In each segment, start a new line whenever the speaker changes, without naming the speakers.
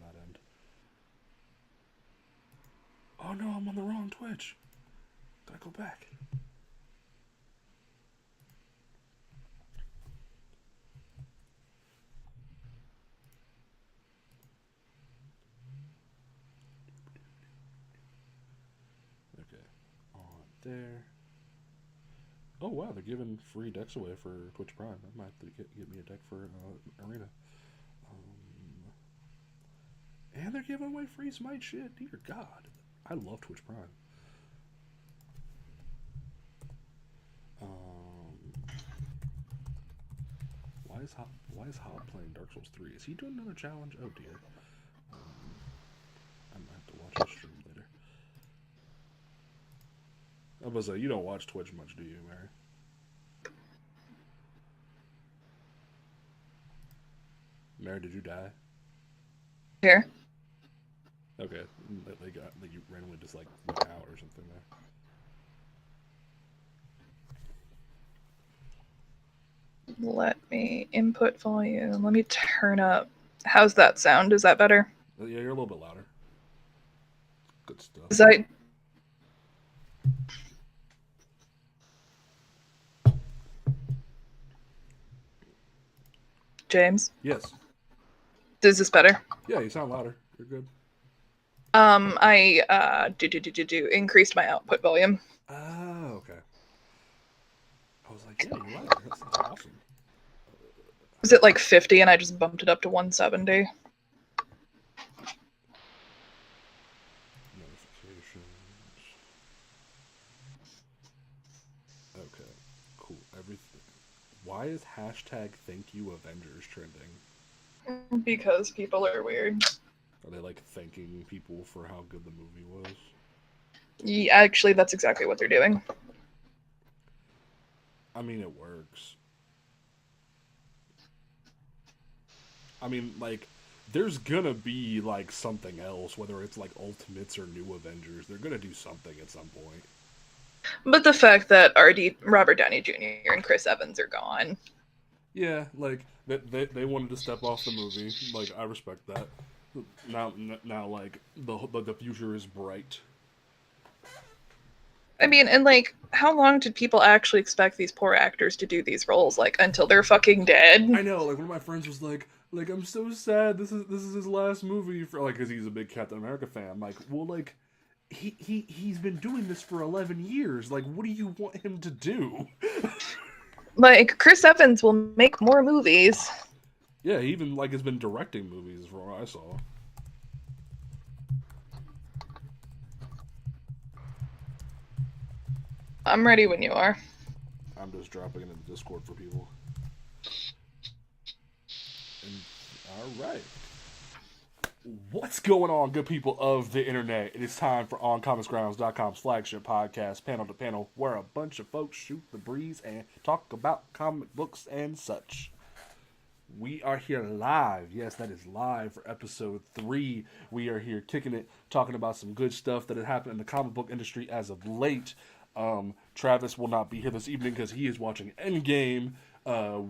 that end. Oh no, I'm on the wrong Twitch. Gotta go back. Okay, on there. Oh wow, they're giving free decks away for Twitch Prime. I might have to get me a deck for Arena. And they're giving away free Smite shit. Dear God, I love Twitch Prime. Why is Hob playing Dark Souls 3? Is he doing another challenge? Oh dear. I might have to watch his stream later. I was like, you don't watch Twitch much, do you, Mary? Mary, did you die?
Here.
Okay, like you randomly just like went out or something there.
Let me input volume. Let me turn up. How's that sound? Is that better?
Yeah, you're a little bit louder. Good stuff.
Is that... James?
Yes.
Is this better?
Yeah, you sound louder. You're good.
I increased my output volume.
Oh, okay. I was like, yeah, you're louder. That's awesome.
Was it like 50 and I just bumped it up to 170?
Notifications. Okay, cool. Everything. Why is hashtag Thank You Avengers trending?
Because people are weird.
Are they like thanking people for how good the movie was?
Yeah, actually, that's exactly what they're doing.
I mean, it works. I mean, like, there's gonna be like something else, whether it's like Ultimates or New Avengers. They're gonna do something at some point.
But the fact that Robert Downey Jr. and Chris Evans are gone.
Yeah, like they wanted to step off the movie. Like, I respect that. Now, like the future is bright.
I mean, and like, how long did people actually expect these poor actors to do these roles? Like, until they're fucking dead?
I know. Like, one of my friends was like, I'm so sad. This is his last movie for like, because he's a big Captain America fan. I'm like, well, like, he's been doing this for 11 years. Like, what do you want him to do?
Like, Chris Evans will make more movies.
Yeah, he even like has been directing movies from what I saw.
I'm ready when you are.
I'm just dropping it in the Discord for people. And, all right. What's going on, good people of the internet? It is time for OnComicsGrounds.com's flagship podcast, Panel to Panel, where a bunch of folks shoot the breeze and talk about comic books and such. We are here live. Yes, that is live for episode 3. We are here kicking it, talking about some good stuff that has happened in the comic book industry as of late. Travis will not be here this evening because he is watching Endgame.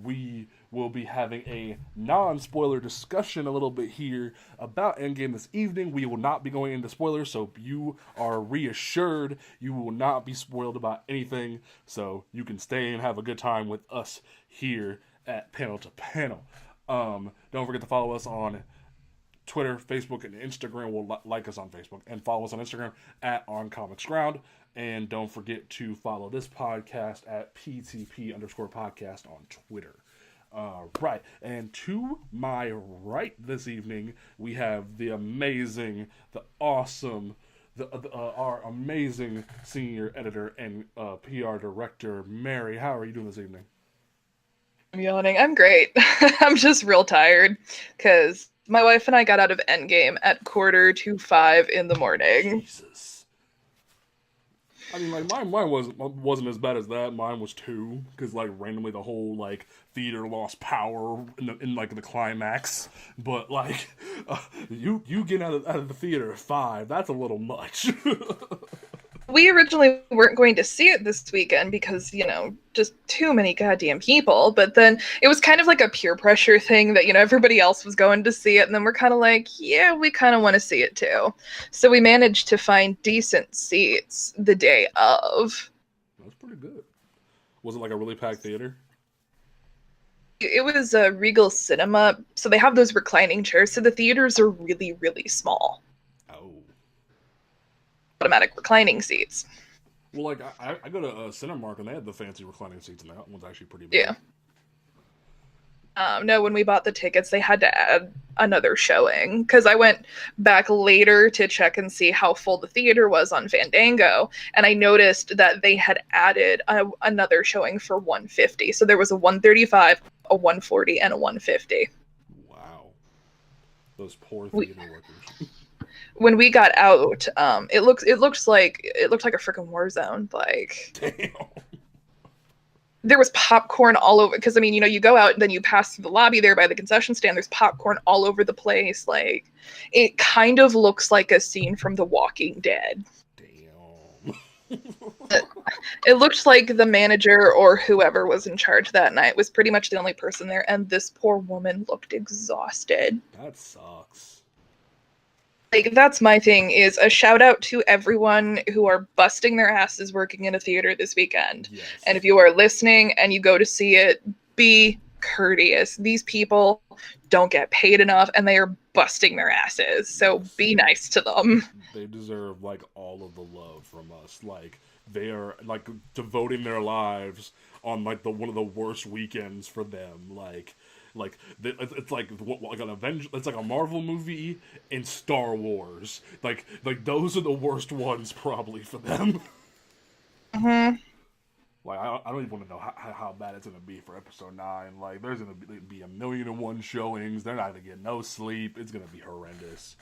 We will be having a non-spoiler discussion a little bit here about Endgame this evening. We will not be going into spoilers, so you are reassured you will not be spoiled about anything, so you can stay and have a good time with us here at Panel to Panel. Don't forget to follow us on Twitter, Facebook, and Instagram. Will like us on Facebook and follow us on Instagram at OnComicsGround. And don't forget to follow this podcast at PTP_podcast on Twitter. Right. And to my right this evening, we have the amazing, the awesome, our amazing senior editor and PR director, Mary. How are you doing this evening?
I'm yawning. I'm great. I'm just real tired because my wife and I got out of Endgame at 4:45 in the morning.
Jesus. I mean, like, mine wasn't as bad as that. Mine was 2, because, like, randomly the whole, like, theater lost power in the climax. But, like, you getting out of the theater at 5, that's a little much.
we originally weren't going to see it this weekend because, just too many goddamn people. But then it was kind of like a peer pressure thing that, everybody else was going to see it. And then we're kind of like, yeah, we kind of want to see it too. So we managed to find decent seats the day of.
That's pretty good. Was it like a really packed theater?
It was a Regal Cinema. So they have those reclining chairs. So the theaters are really, really small.
Oh.
Automatic reclining seats.
Well, like, I go to Cinemark, and they had the fancy reclining seats, and that one's actually pretty big.
Yeah. No, when we bought the tickets, they had to add another showing, because I went back later to check and see how full the theater was on Fandango, and I noticed that they had added another showing for 150. So there was a 135, a 140, and a 150.
Wow. Those poor theater workers.
When we got out, it looked like a freaking war zone. Like,
damn.
There was popcorn all over, because you go out and then you pass through the lobby there by the concession stand. There's popcorn all over the place. Like, it kind of looks like a scene from The Walking Dead.
Damn.
It looked like the manager or whoever was in charge that night was pretty much the only person there, and this poor woman looked exhausted.
That sucks.
Like, that's my thing, is a shout out to everyone who are busting their asses working in a theater this weekend.
Yes.
And if you are listening and you go to see it, be courteous. These people don't get paid enough, and they are busting their asses. So be nice to them.
They deserve, like, all of the love from us. Like, they are, like, devoting their lives on, like, one of the worst weekends for them. It's like an Avenger. It's like a Marvel movie and Star Wars. Like those are the worst ones probably for them.
Mm-hmm.
Like, I don't even want to know how bad it's gonna be for episode 9. Like, there's gonna be 1,000,001 showings. They're not gonna get no sleep. It's gonna be horrendous.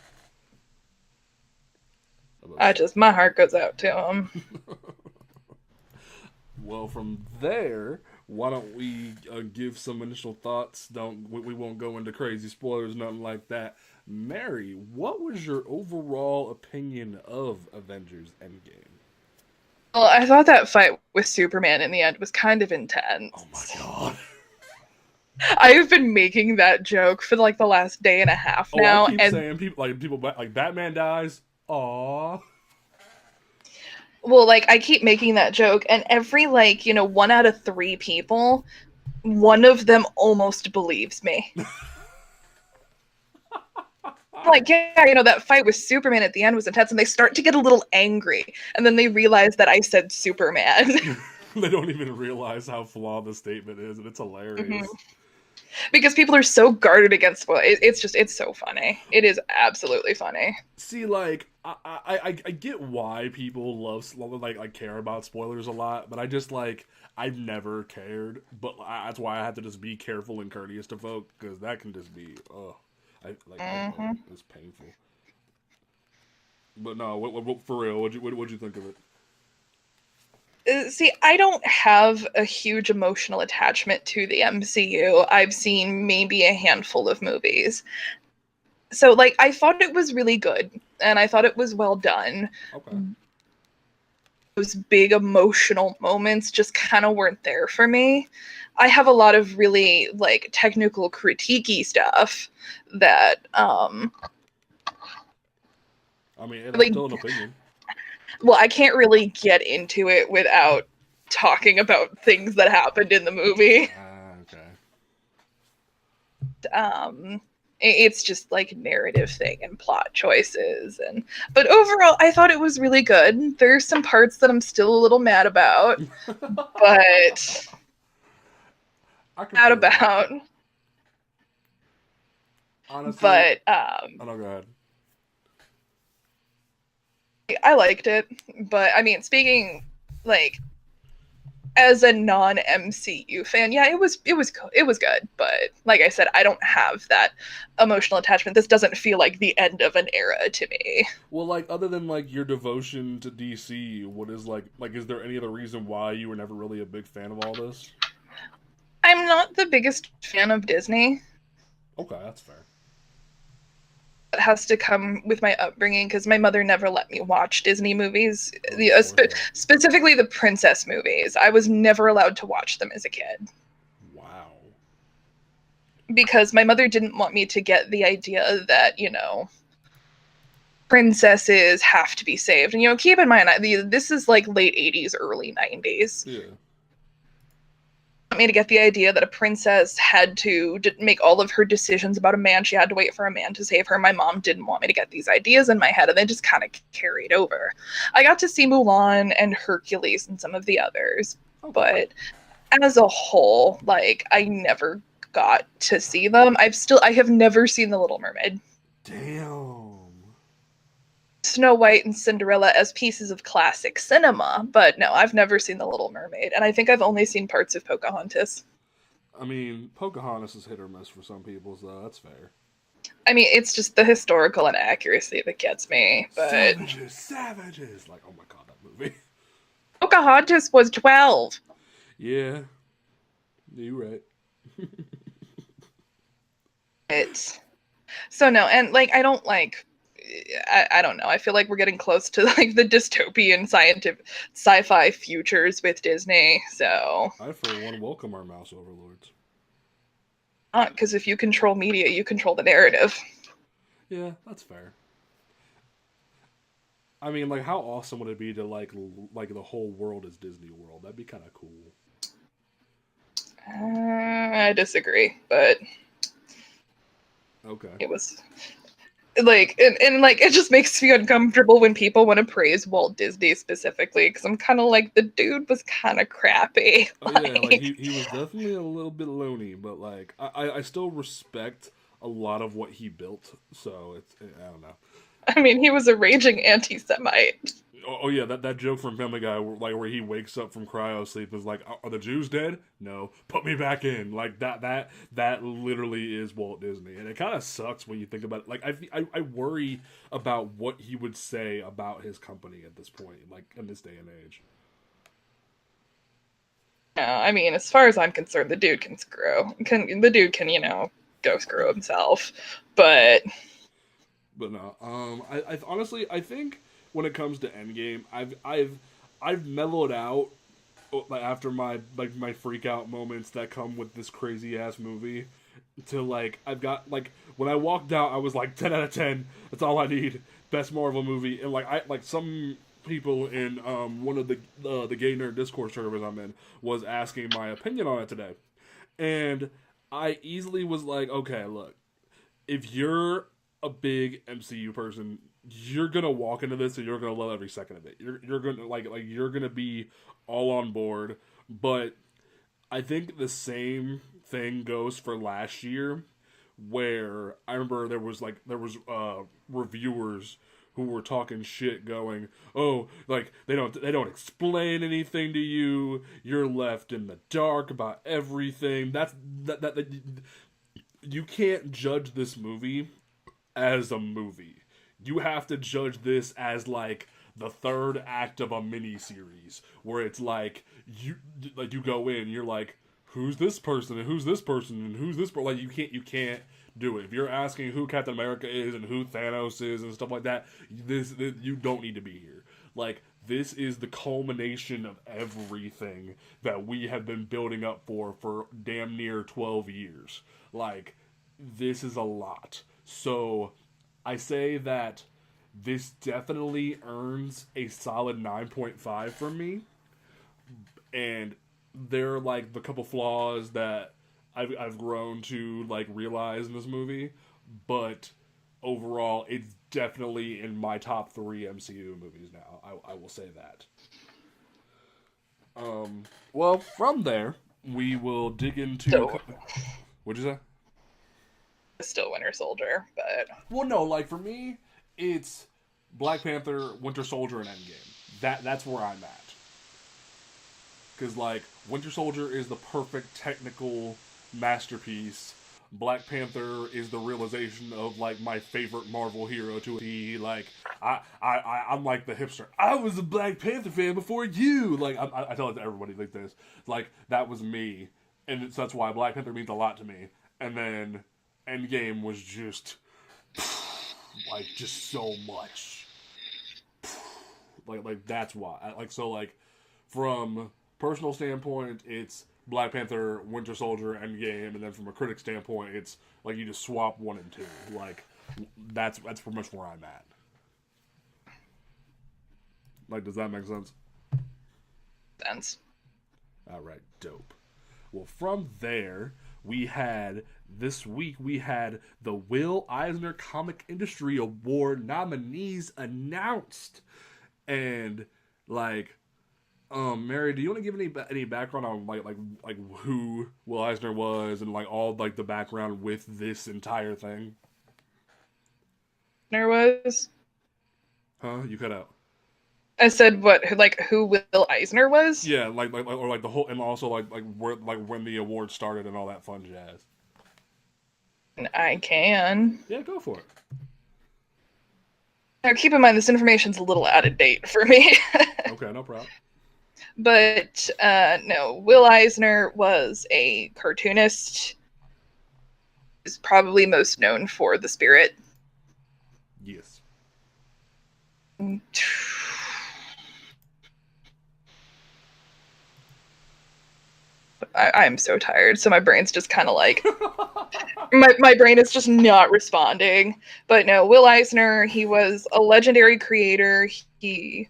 My heart goes out to them.
Well, from there, why don't we give some initial thoughts? We won't go into crazy spoilers, nothing like that. Mary, what was your overall opinion of Avengers Endgame?
Well, I thought that fight with Superman in the end was kind of intense.
Oh my god.
I've been making that joke for like the last day and a half now.
I keep saying people like Batman dies. Aww.
Well, like, I keep making that joke, and every 1 out of 3 people, one of them almost believes me. Like, yeah, that fight with Superman at the end was intense, and they start to get a little angry, and then they realize that I said Superman.
They don't even realize how flawed the statement is, and it's hilarious.
Mm-hmm. Because people are so guarded against it's so funny. It is absolutely funny.
See, like, I get why people care about spoilers a lot, but I've never cared. But that's why I have to just be careful and courteous to folk, because that can just be it's painful. But no, what for real? What'd you think of it?
See, I don't have a huge emotional attachment to the MCU. I've seen maybe a handful of movies. So, I thought it was really good, and I thought it was well done.
Okay.
Those big emotional moments just kind of weren't there for me. I have a lot of really, technical critiquey stuff that,
I mean, it's still an opinion.
Well, I can't really get into it without talking about things that happened in the movie.
Okay.
It's just narrative thing and plot choices, but overall, I thought it was really good. There's some parts that I'm still a little mad about, but mad about.
Honestly,
but
no, go ahead.
I liked it, but I mean, speaking as a non-MCU fan, yeah, it was good, but like I said, I don't have that emotional attachment. This doesn't feel like the end of an era to me.
Well, other than your devotion to DC, what is is there any other reason why you were never really a big fan of all this?
I'm not the biggest fan of Disney.
Okay, that's fair.
That has to come with my upbringing because my mother never let me watch Disney movies,
Oh, of course not.
specifically the princess movies. I was never allowed to watch them as a kid
Wow.
because my mother didn't want me to get the idea that, princesses have to be saved. And, keep in mind, this is like late 80s, early 90s.
Yeah.
Want me to get the idea that a princess had to make all of her decisions about a man. She had to wait for a man to save her. My mom didn't want me to get these ideas in my head, and they just kind of carried over. I got to see Mulan and Hercules and some of the others,
Okay.
but as a whole, like, I never got to see them. I have never seen The Little Mermaid.
Damn.
Snow White and Cinderella as pieces of classic cinema, but no, I've never seen The Little Mermaid, and I think I've only seen parts of Pocahontas.
I mean, Pocahontas is hit or miss for some people, so that's fair.
I mean, it's just the historical inaccuracy that gets me, but
Savages, savages! Like, oh my god, that movie.
Pocahontas was 12.
Yeah. You're right.
It's so no, and like I don't like I don't know. I feel like we're getting close to like the dystopian scientific sci-fi futures with Disney. So,
I, for one, welcome our mouse overlords.
because if you control media, you control the narrative.
Yeah, that's fair. I mean, like, how awesome would it be to like the whole world is Disney World? That'd be kind of cool.
I disagree, but
Okay.
it was like and like it just makes me uncomfortable when people want to praise Walt Disney specifically because I'm kind of like the dude was kind of crappy.
Oh yeah, like he was definitely a little bit loony, but like I still respect a lot of what he built. So it's I don't know.
I mean, he was a raging anti-Semite.
Oh yeah, that joke from Family Guy, like where he wakes up from cryo sleep, is like, "Are the Jews dead? No, put me back in." Like that literally is Walt Disney, and it kind of sucks when you think about it. Like I worry about what he would say about his company at this point, like in this day and age.
No, I mean, as far as I'm concerned, the dude can the dude can go screw himself. But
no, I honestly I think when it comes to Endgame, I've mellowed out like after my freak out moments that come with this crazy ass movie. To like I've got like when I walked out, I was like 10 out of 10. That's all I need. Best Marvel movie, and like I like some people in one of the gay nerd Discord servers I'm in was asking my opinion on it today, and I easily was like, okay, look, if you're a big MCU person, you're gonna walk into this and you're gonna love every second of it. You're gonna like you're gonna be all on board. But I think the same thing goes for last year, where I remember there was reviewers who were talking shit, going, "Oh, like they don't explain anything to you. You're left in the dark about everything." That you can't judge this movie as a movie. You have to judge this as like the third act of a mini series where it's like you go in, you're like, who's this person and who's this person and who's this person? Like you can't do it. If you're asking who Captain America is and who Thanos is and stuff like that, this you don't need to be here. Like this is the culmination of everything that we have been building up for damn near 12 years. Like this is a lot. So I say that this definitely earns a solid 9.5 from me. And there are like the couple flaws that I've grown to like realize in this movie, but overall it's definitely in my top 3 MCU movies now. I will say that. Well, from there we will dig into.
so
What'd you say?
still Winter Soldier, but
Well, no, like for me, it's Black Panther, Winter Soldier, and Endgame. That's where I'm at. Because like Winter Soldier is the perfect technical masterpiece. Black Panther is the realization of like my favorite Marvel hero to be like I'm like the hipster. I was a Black Panther fan before you. Like I tell it to everybody like this. Like that was me, and so that's why Black Panther means a lot to me. And then Endgame was just like just so much. Like that's why. Like from personal standpoint, it's Black Panther, Winter Soldier, Endgame, and then from a critic standpoint, it's like you just swap 1 and 2. Like that's pretty much where I'm at. Like, does that make sense?
Sense.
All right, dope. Well, from there, this week we had the Will Eisner Comic Industry Award nominees announced, and like, Mary, do you want to give any background on like who Will Eisner was and like all like the background with this entire thing?
There was.
Huh? You cut out.
I said what? Like who Will Eisner was?
Yeah, or like the whole, and also like where like when the award started and all that fun jazz.
I can.
Yeah, go for it.
Now, keep in mind this information's a little out of date for me.
Okay, no problem.
But no, Will Eisner was a cartoonist. Is probably most known for The Spirit.
Yes.
I'm so tired, so my brain's just kind of like my brain is just not responding. But no, Will Eisner, he was a legendary creator. He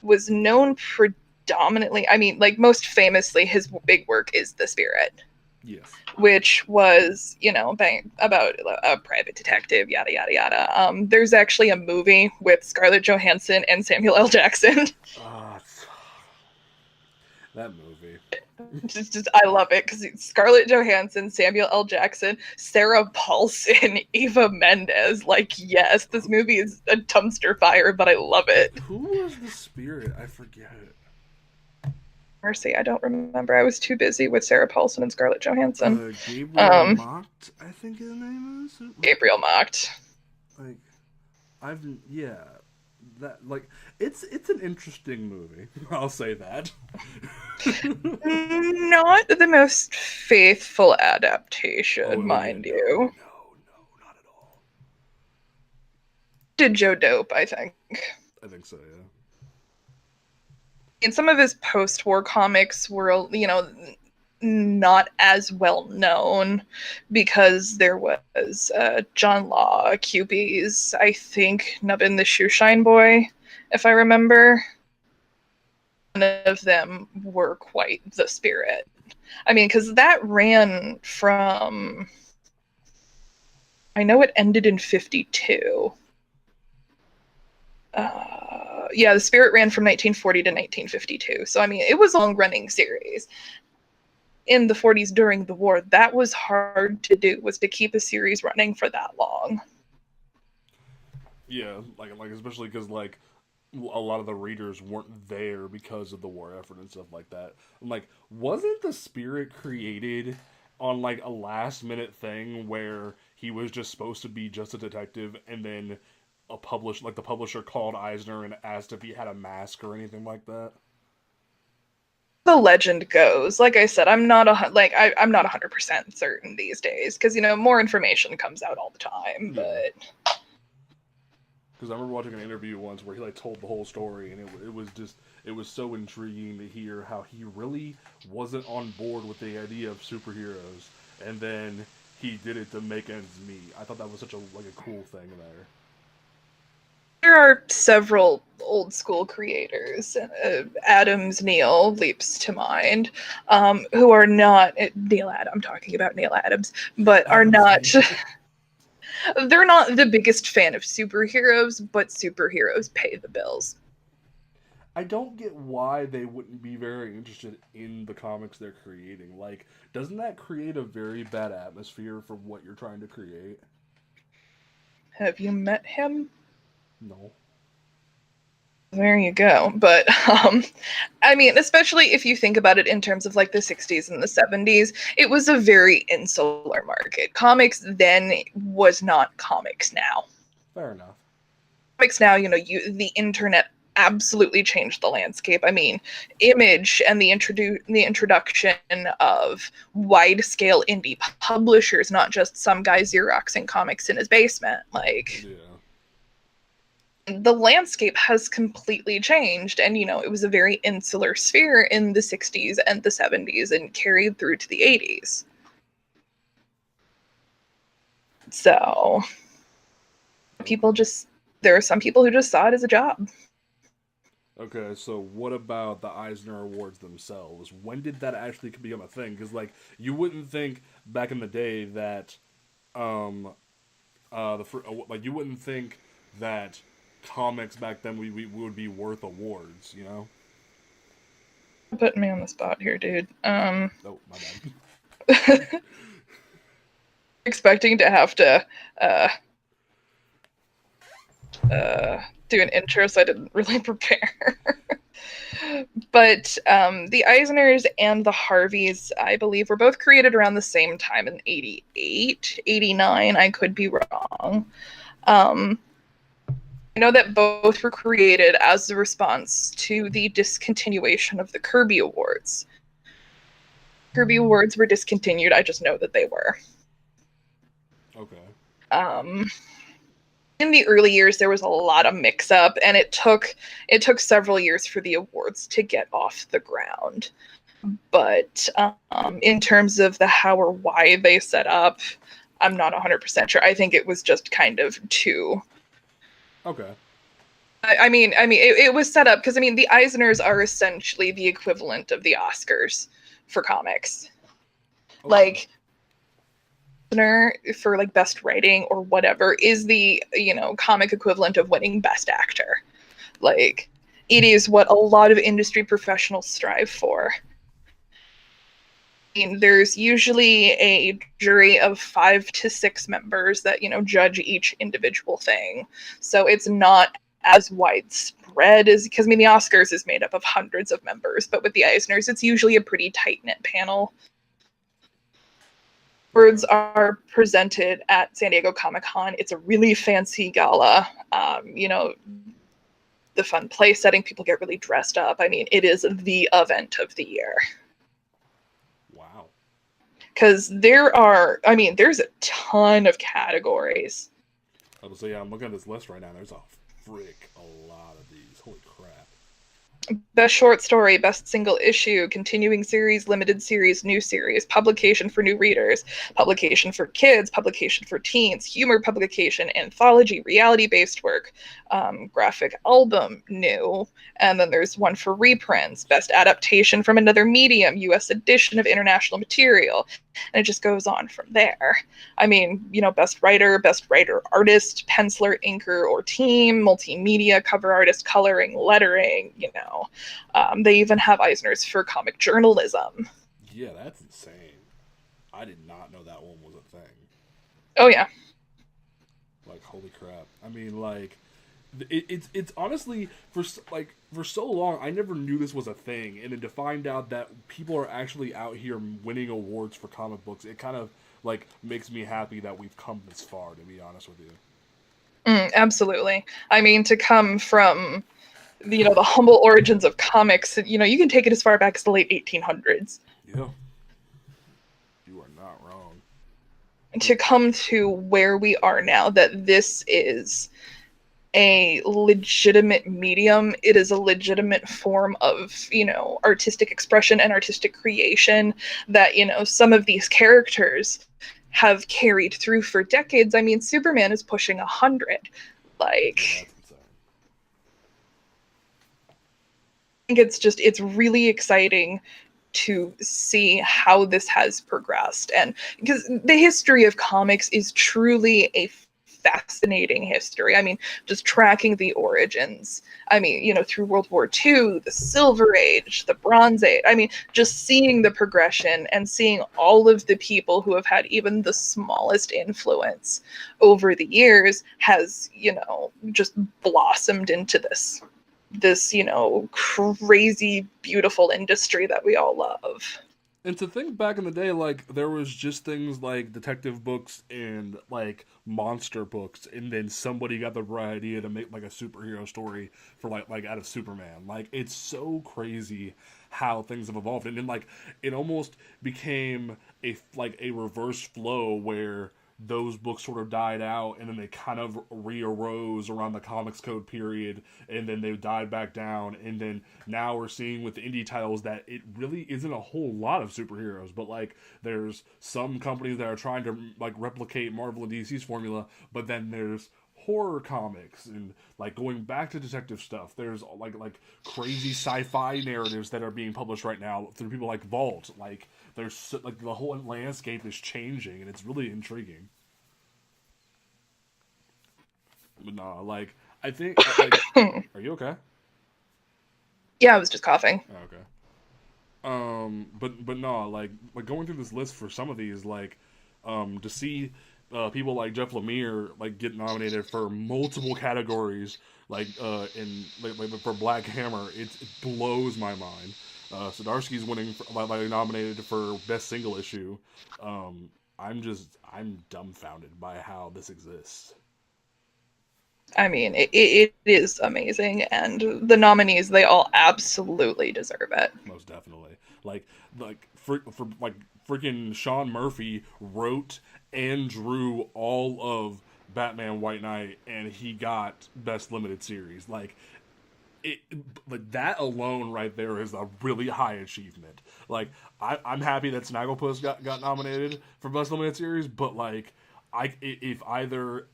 was known predominantly, I mean, like most famously, his big work is The Spirit.
Yes.
Which was, about a private detective, yada yada yada. There's actually a movie with Scarlett Johansson and Samuel L. Jackson.
That movie.
I love it because Scarlett Johansson, Samuel L. Jackson, Sarah Paulson, Eva Mendes. Like, yes, this movie is a dumpster fire, but I love it.
Who was The Spirit? I forget it.
Mercy, I don't remember. I was too busy with Sarah Paulson and Scarlett Johansson.
Gabriel Macht, I think his name is.
Gabriel Macht.
Like, that like it's an interesting movie. I'll say that.
Not the most faithful adaptation, mind you.
No, not at all.
Did Joe Dope, I think.
I think so, yeah.
And some of his post-war comics were, not as well known because there was John Law, Cupies, I think Nubbin the Shoeshine Boy, if I remember. None of them were quite The Spirit. I mean, because that ran from... I know it ended in 52. The Spirit ran from 1940 to 1952. So, I mean, it was a long-running series. In the 40s during the war, that was hard to do, was to keep a series running for that long.
Yeah, like especially because, like, a lot of the readers weren't there because of the war effort and stuff like that. I'm like, wasn't The Spirit created on, like, a last-minute thing where he was just supposed to be just a detective and then the publisher called Eisner and asked if he had a mask or anything like that?
The legend goes. Like I said, I'm not I'm not 100% certain these days because more information comes out all the time.
Yeah.
But
because I remember watching an interview once where he like told the whole story, and it was so intriguing to hear how he really wasn't on board with the idea of superheroes, and then he did it to make ends meet. I thought that was such a cool thing there.
There are several old school creators. Adams Neil leaps to mind, who are not I'm talking about Neil Adams, but are not. They're not the biggest fan of superheroes, but superheroes pay the bills.
I don't get why they wouldn't be very interested in the comics they're creating. Like, doesn't that create a very bad atmosphere for what you're trying to create?
Have you met him?
No.
There you go. But, I mean, especially if you think about it in terms of, like, the 60s and the 70s, it was a very insular market. Comics then was not comics now.
Fair enough.
Comics now, the internet absolutely changed the landscape. I mean, Image and the introduction of wide-scale indie publishers, not just some guy Xeroxing comics in his basement. Like,
Yeah.
the landscape has completely changed, and it was a very insular sphere in the 60s and the 70s and carried through to the 80s. So there are some people who just saw it as a job.
Okay, so what about the Eisner Awards themselves? When did that actually become a thing? Because like you wouldn't think back in the day that, um, like you wouldn't think that comics back then we would be worth awards, you know?
Putting me on the spot here, dude.
Oh, my bad.
Expecting to have to uh, do an intro, so I didn't really prepare. But the Eisners and the Harveys, I believe, were both created around the same time in 88, 89. I could be wrong. I know that both were created as a response to the discontinuation of the Kirby Awards. Kirby Awards were discontinued. I just know that they were.
Okay.
In the early years, there was a lot of mix-up, and it took several years for the awards to get off the ground. But in terms of the how or why they set up, I'm not 100% sure. I think it was just kind of too.
Okay.
I mean, it was set up because the Eisners are essentially the equivalent of the Oscars for comics.
Okay.
Like, for like best writing or whatever is the comic equivalent of winning best actor. Like, it is what a lot of industry professionals strive for. I mean, there's usually a jury of 5 to 6 members that judge each individual thing, so it's not as widespread as, because the Oscars is made up of hundreds of members, but with the Eisners it's usually a pretty tight-knit panel. Awards are presented at San Diego Comic-Con. It's a really fancy gala. The fun play setting, people get really dressed up. I mean, it is the event of the year.
Wow.
Because there's a ton of categories.
So yeah, I'm looking at this list right now. There's a lot of these. Holy crap.
Best short story, best single issue, continuing series, limited series, new series, publication for new readers, publication for kids, publication for teens, humor publication, anthology, reality-based work, graphic album, new, and then there's one for reprints, best adaptation from another medium, U.S. edition of international material, and it just goes on from there. I mean, best writer artist, penciler, inker, or team, multimedia, cover artist, coloring, lettering, they even have Eisners for comic journalism.
Yeah, that's insane. I did not know that one was a thing.
Oh yeah.
Like, holy crap. I mean, like, it's honestly for so long I never knew this was a thing, and then to find out that people are actually out here winning awards for comic books, it kind of like makes me happy that we've come this far, to be honest with you.
Absolutely. I mean, to come from the humble origins of comics, you can take it as far back as the late 1800s.
Yeah, you are not wrong.
To come to where we are now, that this is a legitimate medium, it is a legitimate form of artistic expression and artistic creation that some of these characters have carried through for decades. I mean, Superman is pushing 100. Like,
Yeah, that's insane.
I think it's really exciting to see how this has progressed, and because the history of comics is truly a fascinating history. I mean, just tracking the origins. I mean, through World War II, the Silver Age, the Bronze Age. I mean, just seeing the progression and seeing all of the people who have had even the smallest influence over the years has, just blossomed into this crazy, beautiful industry that we all love.
And to think back in the day, like there was just things like detective books and like monster books, and then somebody got the right idea to make like a superhero story for like out of Superman. Like it's so crazy how things have evolved, and then like it almost became a reverse flow where those books sort of died out and then they kind of re-arose around the comics code period and then they died back down and then now we're seeing with the indie titles that it really isn't a whole lot of superheroes, but like there's some companies that are trying to like replicate Marvel and DC's formula, but then there's horror comics and like going back to detective stuff. There's like crazy sci-fi narratives that are being published right now through people like Vault. Like there's like the whole landscape is changing and it's really intriguing. But no, like I think like, are you okay?
Yeah, I was just coughing.
Oh, okay. But no, like going through this list for some of these, like, to see people like Jeff Lemire like get nominated for multiple categories, like like for Black Hammer, it blows my mind. Zdarsky's winning for, like nominated for best single issue. I'm dumbfounded by how this exists.
I mean, it is amazing, and the nominees, they all absolutely deserve it.
Most definitely. For like freaking Sean Murphy wrote and drew all of Batman White Knight, and he got best limited series. It, like that alone right there is a really high achievement. Like I'm happy that Snagglepuss got nominated for best limited series, but like if either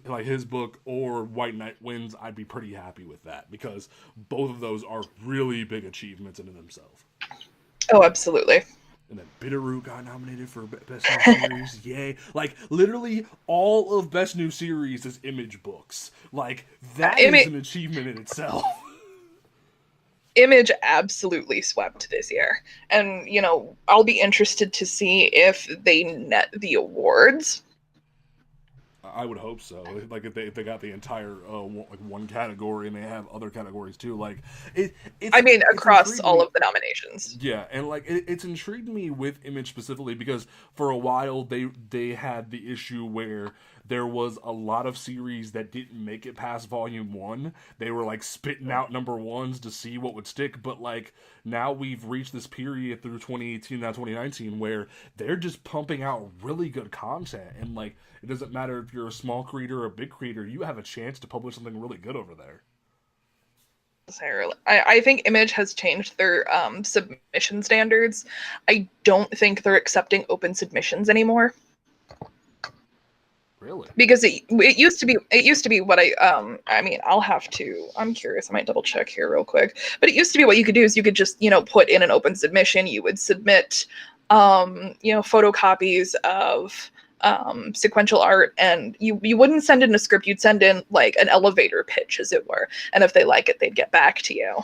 like his book or White Knight wins, I'd be pretty happy with that because both of those are really big achievements in themselves.
Oh, absolutely.
And then Bitterroot got nominated for Best New Series. Yay. Like, literally, all of Best New Series is Image books. Like, that is an achievement in itself.
Image absolutely swept this year. And, you know, I'll be interested to see if they net the awards.
I would hope so. Like if they got the entire one category and they have other categories too. Like it's
across all of the nominations.
Yeah, and like it's intrigued me with Image specifically because for a while they had the issue where there was a lot of series that didn't make it past volume 1. They were like spitting out number ones to see what would stick, but like now we've reached this period through 2018 now 2019 where they're just pumping out really good content, and like it doesn't matter if you're a small creator or a big creator, you have a chance to publish something really good over there.
I think Image has changed their submission standards. I don't think they're accepting open submissions anymore.
Really?
Because it used to be what I mean, I'm curious, I might double check here real quick. But it used to be what you could do is you could just, you know, put in an open submission, you would submit photocopies of sequential art, and you wouldn't send in a script, you'd send in like an elevator pitch, as it were, and if they like it, they'd get back to you.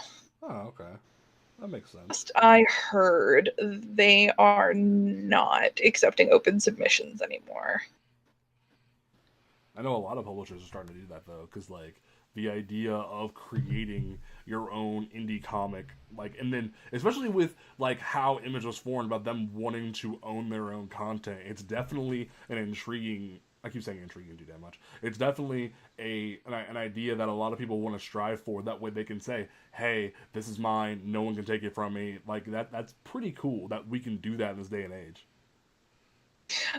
Oh, okay. That makes sense.
I heard they are not accepting open submissions anymore.
I know a lot of publishers are starting to do that though, because like the idea of creating your own indie comic, like, and then especially with like how Image was formed about them wanting to own their own content, it's definitely an intriguing. I keep saying intriguing too damn much. It's definitely an idea that a lot of people want to strive for. That way they can say, "Hey, this is mine. No one can take it from me." Like that's pretty cool that we can do that in this day and age.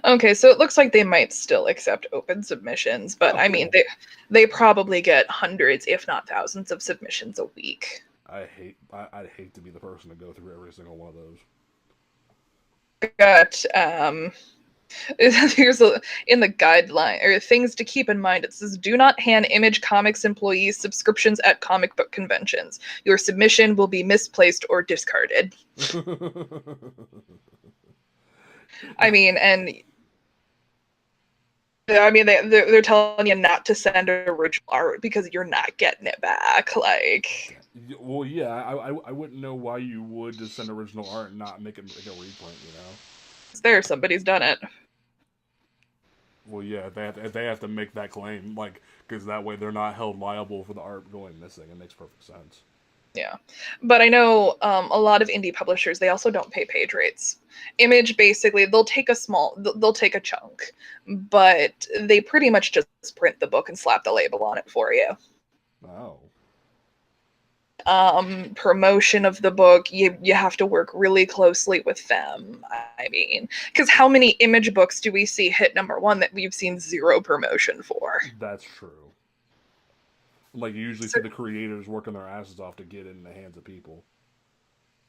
Okay, so it looks like they might still accept open submissions, but I mean, they probably get hundreds, if not thousands, of submissions a week.
I'd hate to be the person to go through every single one of those.
Got here's in the guideline or things to keep in mind. It says, "Do not hand Image Comics employees subscriptions at comic book conventions. Your submission will be misplaced or discarded." I mean, and I mean, they're telling you not to send original art because you're not getting it back. Like,
well, yeah, I wouldn't know why you would just send original art and not make it like a reprint, you know?
It's there, somebody's done it.
Well, yeah, they have to make that claim, like, because that way they're not held liable for the art going missing. It makes perfect sense.
Yeah, but I know a lot of indie publishers, they also don't pay page rates. Image, basically, they'll take a chunk, but they pretty much just print the book and slap the label on it for you.
Oh.
Promotion of the book, you have to work really closely with them. I mean, because how many Image books do we see hit #1 that we've seen zero promotion for?
That's true. Like, you usually
So
see the creators working their asses off to get it in the hands of people.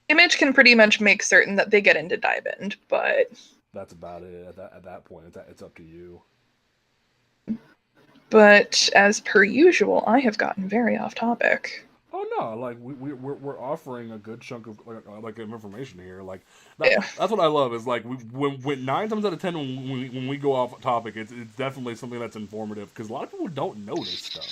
Image can pretty much make certain that they get into Diamond, but
That's about it. At that point, it's up to you.
as per usual, I have gotten very off topic.
Oh no! Like we're offering a good chunk of like information here. Like
Yeah.
that's what I love is like when 9 times out of 10 when we go off topic, it's definitely something that's informative because a lot of people don't know this stuff.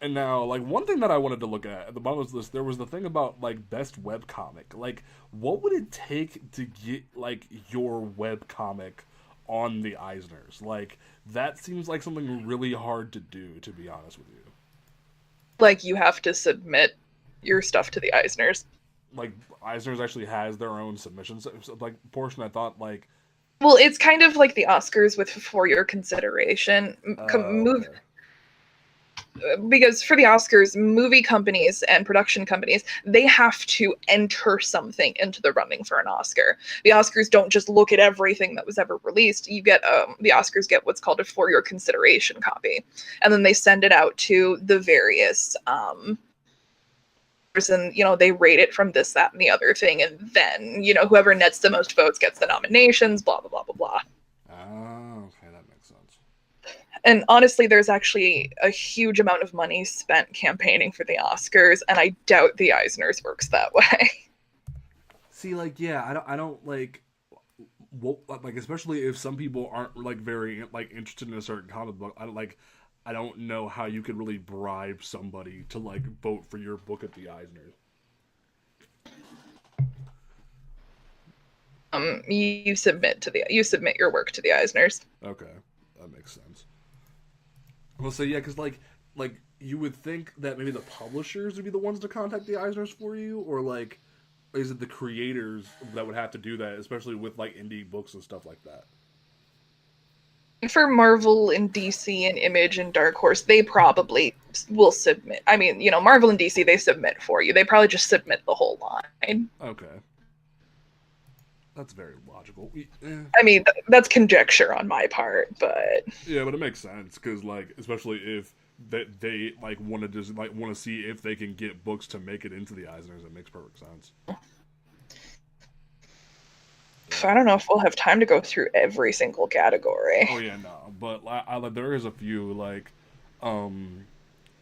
And now, like one thing that I wanted to look at the bottom of this, there was the thing about like best webcomic. Like, what would it take to get like your webcomic on the Eisners? Like that seems like something really hard to do, to be honest with you.
Like, you have to submit your stuff to the Eisners.
Like Eisner's actually has their own submissions like portion. I thought like
Well, it's kind of like the Oscars with for your consideration.
okay.
Because for the Oscars, movie companies and production companies, they have to enter something into the running for an Oscar. The Oscars don't just look at everything that was ever released. You get the Oscars get what's called a for your consideration copy, and then they send it out to the various and they rate it from this, that, and the other thing, and then whoever nets the most votes gets the nominations. Blah blah blah blah blah.
Oh, okay, that makes sense.
And honestly, there's actually a huge amount of money spent campaigning for the Oscars, and I doubt the Eisners works that way.
See, like, yeah, I don't like, well, like, especially if some people aren't like very like interested in a certain comic book. I don't know how you could really bribe somebody to like vote for your book at the Eisners.
You submit your work to the Eisners.
Okay, that makes sense. Well, so yeah, because like you would think that maybe the publishers would be the ones to contact the Eisners for you, or like is it the creators that would have to do that, especially with like indie books and stuff like that?
For Marvel and DC and Image and Dark Horse, they probably will submit. I mean, Marvel and DC, they submit for you. They probably just submit the whole line.
Okay, that's very logical.
I mean, that's conjecture on my part, but
Yeah, but it makes sense because like especially if they like want to just like want to see if they can get books to make it into the Eisners, it makes perfect sense.
I don't know if we'll have time to go through every single category.
Oh yeah, no, but there is a few like,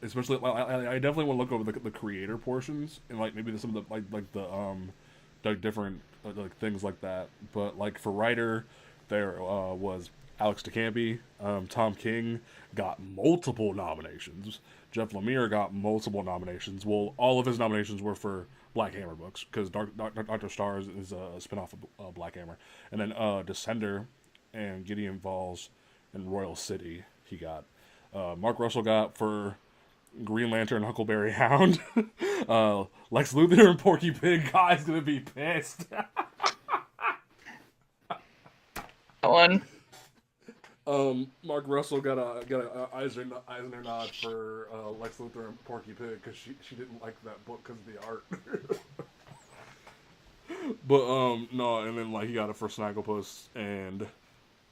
especially I definitely want to look over the creator portions and like maybe some of the like the like different like things like that. But like for writer, there was Alex DeCampi, Tom King got multiple nominations. Jeff Lemire got multiple nominations. Well, all of his nominations were for Black Hammer books because Doctor Stars is a spinoff of Black Hammer, and then Descender and Gideon Falls and Royal City he got. Mark Russell got for Green Lantern, Huckleberry Hound. Lex Luthor and Porky Pig. Guy's gonna be pissed.
One.
Mark Russell got a Eisner nod for Lex Luthor and Porky Pig because she didn't like that book because of the art. But no, and then like he got it for Snagglepuss and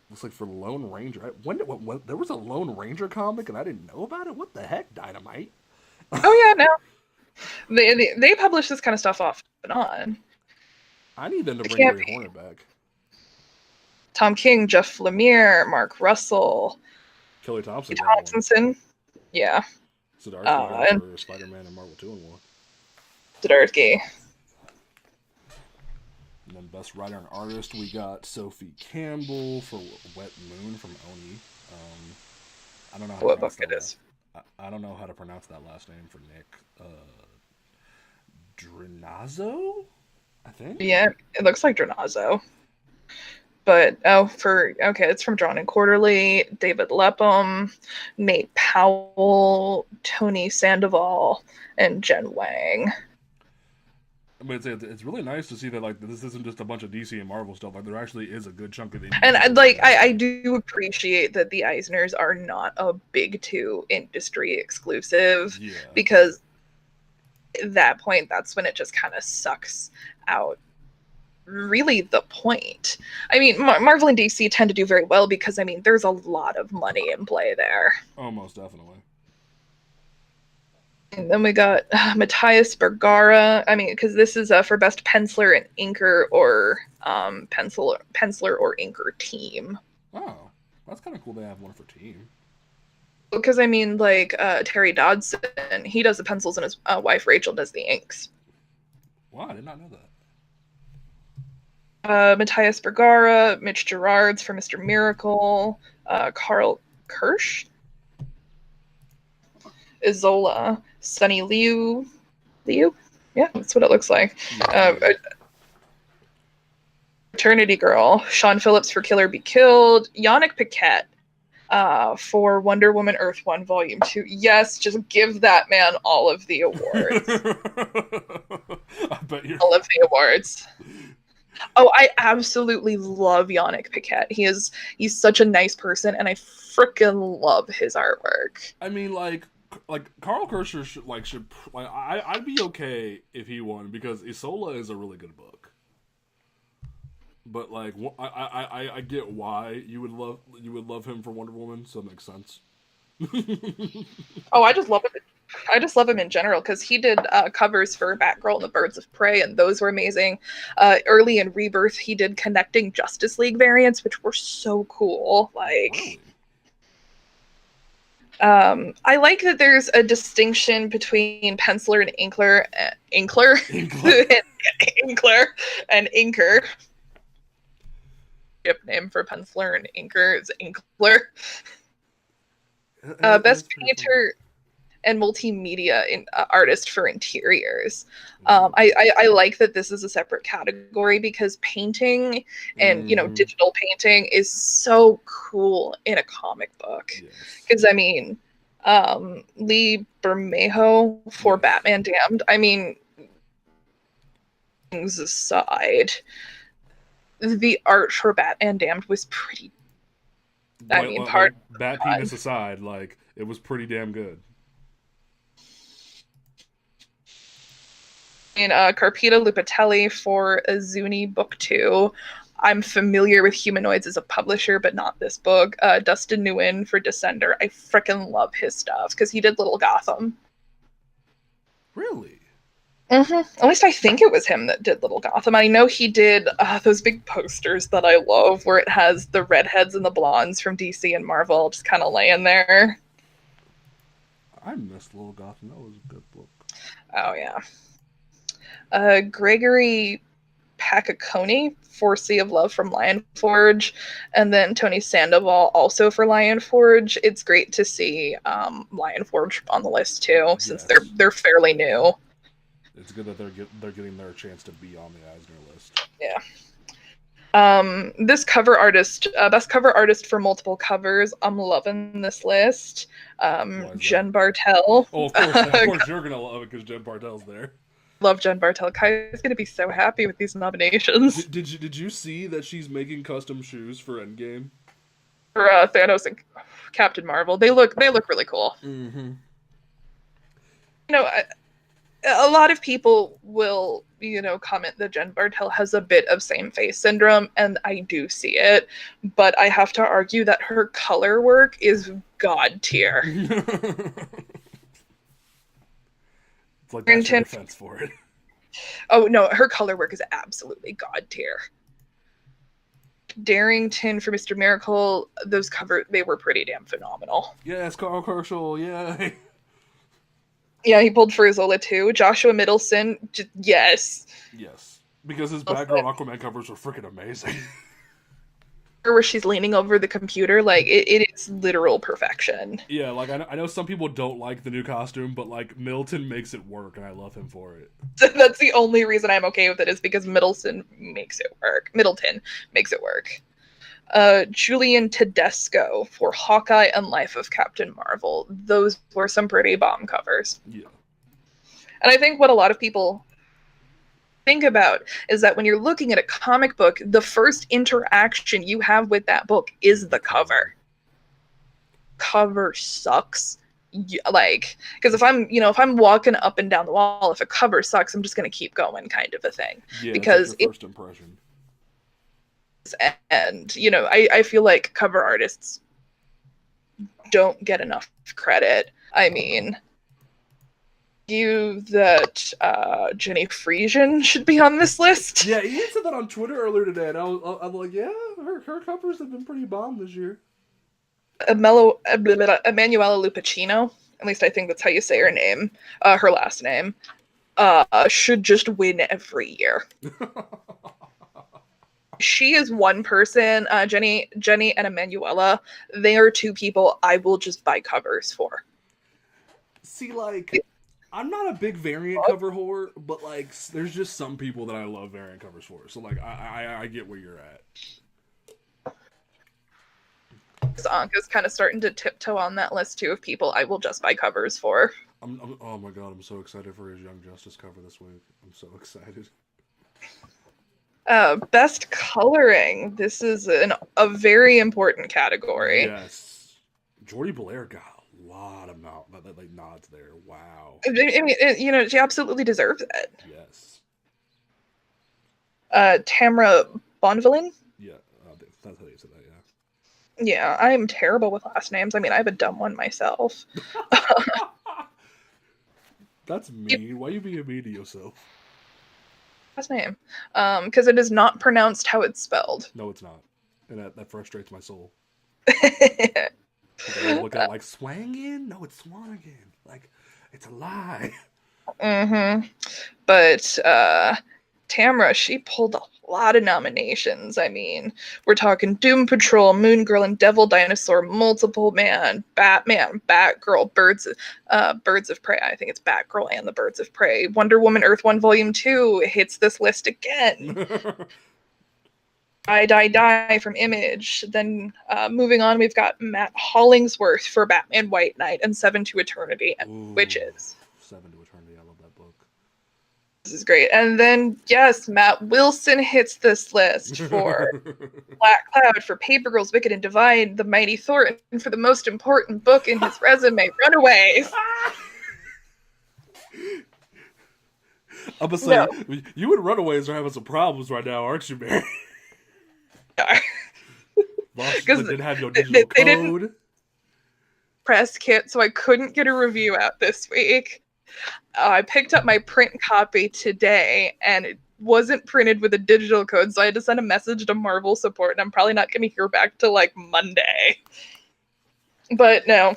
looks like for Lone Ranger. When there was a Lone Ranger comic and I didn't know about it? What the heck, Dynamite?
Oh yeah, no. They publish this kind of stuff off and on.
I need them to bring Ray Hornet back.
Tom King, Jeff Lemire, Mark Russell,
Kelly Thompson.
Thompson. Yeah.
Zdarsky for Spider-Man and Marvel 2-in-1.
Zdarsky.
And then Best Writer and Artist, we got Sophie Campbell for Wet Moon from Oni. I don't know how
what book it is.
I don't know how to pronounce that last name for Nick. Drenazzo, I think.
Yeah, it looks like Drenazzo. But it's from Drawn and Quarterly, David Lepham, Nate Powell, Tony Sandoval, and Jen Wang.
I mean, it's really nice to see that like this isn't just a bunch of DC and Marvel stuff. Like there actually is a good chunk of indie.
And I do appreciate that the Eisners are not a big two industry exclusive, because at that point, that's when it just kind of sucks out really the point. I mean, Marvel and DC tend to do very well because, I mean, there's a lot of money in play there.
Oh, most definitely.
And then we got Matthias Bergara. I mean, because this is for best penciler and inker, or penciler or inker team.
Oh, that's kind of cool. They have one for team.
Because I mean, like Terry Dodson, he does the pencils, and his wife Rachel does the inks.
Wow, I did not know that.
Matthias Bergara, Mitch Gerards for Mr. Miracle, Carl Kirsch, Izola, Sunny Liu, yeah, that's what it looks like. Eternity Girl, Sean Phillips for Kill or Be Killed, Yannick Paquette for Wonder Woman Earth 1 Volume 2. Yes, just give that man all of the awards.
I bet you're...
all of the awards. Oh, I absolutely love Yannick Paquette. He's such a nice person, and I freaking love his artwork.
I mean, like Carl Kirscher should I'd be okay if he won, because Isola is a really good book. But like, I get why you would love him for Wonder Woman, so it makes sense.
Oh, I just love him. I just love him in general, because he did covers for Batgirl and the Birds of Prey, and those were amazing. Early in Rebirth, he did Connecting Justice League variants, which were so cool. Like, I like that there's a distinction between penciler and inkler, inkler and inker. Yep, name for penciler and inker is inkler. Best painter and multimedia artist for interiors. I like that this is a separate category, because painting and digital painting is so cool in a comic book. Because I mean, Lee Bermejo for Batman Damned. I mean, things aside, the art for Batman Damned was pretty. Bat
penis aside, like, it was pretty damn good.
And Carpita Lupatelli for Azuni Book 2. I'm familiar with Humanoids as a publisher, but not this book. Dustin Nguyen for Descender. I freaking love his stuff, because he did Little Gotham.
Really?
Mm-hmm. At least I think it was him that did Little Gotham. I know he did those big posters that I love, where it has the redheads and the blondes from DC and Marvel just kind of laying there.
I missed Little Gotham. That was a good book.
Oh, yeah. Gregory Pacaconi for Sea of Love from Lion Forge, and then Tony Sandoval also for Lion Forge. It's great to see Lion Forge on the list too, since they're fairly new.
It's good that they're getting their chance to be on the Eisner list.
Yeah. This cover artist, best cover artist for multiple covers. I'm loving this list. Jen Bartel.
Oh, of course you're gonna love it because Jen Bartel's there.
Love Jen Bartel. Kai's gonna be so happy with these nominations.
Did you see that she's making custom shoes for Endgame?
For Thanos and Captain Marvel, they look really cool.
Mm-hmm.
A lot of people will comment that Jen Bartel has a bit of same face syndrome, and I do see it, but I have to argue that her color work is god tier.
It's like that's your defense for it.
Oh no, her color work is absolutely god tier. Darrington for Mr. Miracle, those they were pretty damn phenomenal.
Yes, Carl Kerschel, yay.
Yeah, he pulled for Isola too. Joshua Middleton, yes.
Yes, because his Batgirl Aquaman covers were freaking amazing.
Where she's leaning over the computer, like it is literal perfection.
Yeah, like I know some people don't like the new costume, but like Middleton makes it work, and I love him for it.
That's the only reason I'm okay with it, is because Middleton makes it work. Julian Tedesco for Hawkeye and Life of Captain Marvel. Those were some pretty bomb covers.
Yeah.
And I think what a lot of people think about is that when you're looking at a comic book, the first interaction you have with that book is the cover. Cover sucks. Like, because if I'm walking up and down the wall, if a cover sucks, I'm just going to keep going, kind of a thing.
Yeah,
because
it's your first impression.
And I feel like cover artists don't get enough credit. I mean, that Jenny Frisian should be on this list.
Yeah, he said that on Twitter earlier today, and I'm like, yeah, her covers have been pretty bomb this year.
Emanuela Lupacino, at least I think that's how you say her name, her last name, should just win every year. She is one person, Jenny and Emanuela. They are two people I will just buy covers for.
See, like, I'm not a big variant cover whore, but like, there's just some people that I love variant covers for. So like, I get where you're at.
Anka's kind of starting to tiptoe on that list too of people I will just buy covers for.
Oh my god, I'm so excited for his Young Justice cover this week. I'm so excited.
Best coloring. This is a very important category.
Yes, Jordy Belair got a lot of nods there. Wow.
I mean, she absolutely deserves it.
Yes.
Tamara Bonvillain.
Yeah, that's how you say that. Yeah.
Yeah, I'm terrible with last names. I mean, I have a dumb one myself.
That's mean. Why you being mean to yourself?
Last name, because it is not pronounced how it's spelled.
No, it's not, and that frustrates my soul.
I
look at like Swangin. No, it's Swangin. Like, it's a lie.
Mm-hmm. But Tamara, she pulled a lot of nominations. I mean, we're talking Doom Patrol, Moon Girl and Devil Dinosaur, Multiple Man, Batman, Batgirl, Birds of Prey. I think it's Batgirl and the Birds of Prey. Wonder Woman Earth 1 Volume 2 hits this list again. Die from Image. Then moving on, we've got Matt Hollingsworth for Batman White Knight and 7 to Eternity and Witches.
7 to Eternity, I love that book.
This is great. And then, yes, Matt Wilson hits this list for Black Cloud, for Paper Girls, Wicked and Divine, The Mighty Thor, and for the most important book in his resume, Runaways.
I'm gonna say, you and Runaways are having some problems right now, aren't you, Mary? Because didn't have your digital code.
Didn't press kit, so I couldn't get a review out this week. I picked up my print copy today, and it wasn't printed with a digital code, so I had to send a message to Marvel support, and I'm probably not going to hear back till like Monday. But no,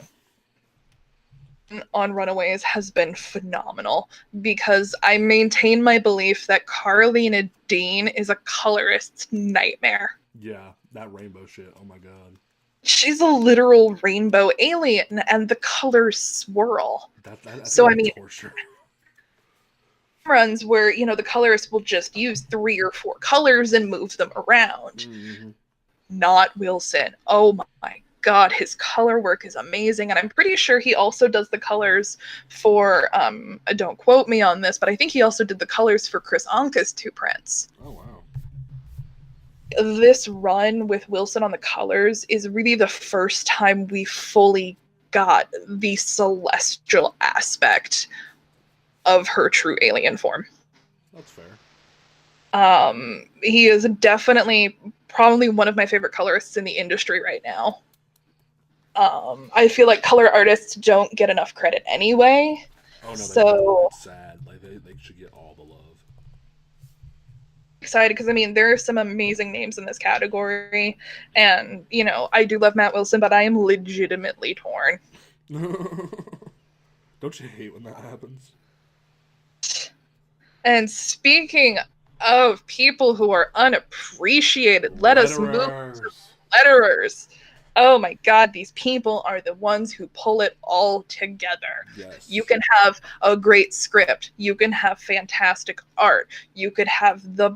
on Runaways has been phenomenal because I maintain my belief that Carlina Dean is a colorist's nightmare.
Yeah, that rainbow shit. Oh my god.
She's a literal rainbow alien, and the colors swirl.
That's I mean, torture.
Runs where the colorist will just use 3 or 4 colors and move them around.
Mm-hmm.
Not Wilson. Oh my god, his color work is amazing, and I'm pretty sure he also does the colors for. Don't quote me on this, but I think he also did the colors for Chris Anka's 2 prints.
Oh wow.
This run with Wilson on the colors is really the first time we fully got the celestial aspect of her true alien form.
That's fair.
He is definitely probably one of my favorite colorists in the industry right now. I feel like color artists don't get enough credit anyway.
Oh no,
so
it's sad. Like they should get all the love.
Excited because I mean there are some amazing names in this category, and I do love Matt Wilson, but I am legitimately torn.
Don't you hate when that happens?
And speaking of people who are unappreciated, let us move to letterers. Oh my god, these people are the ones who pull it all together.
Yes.
You can have a great script. You can have fantastic art. You could have the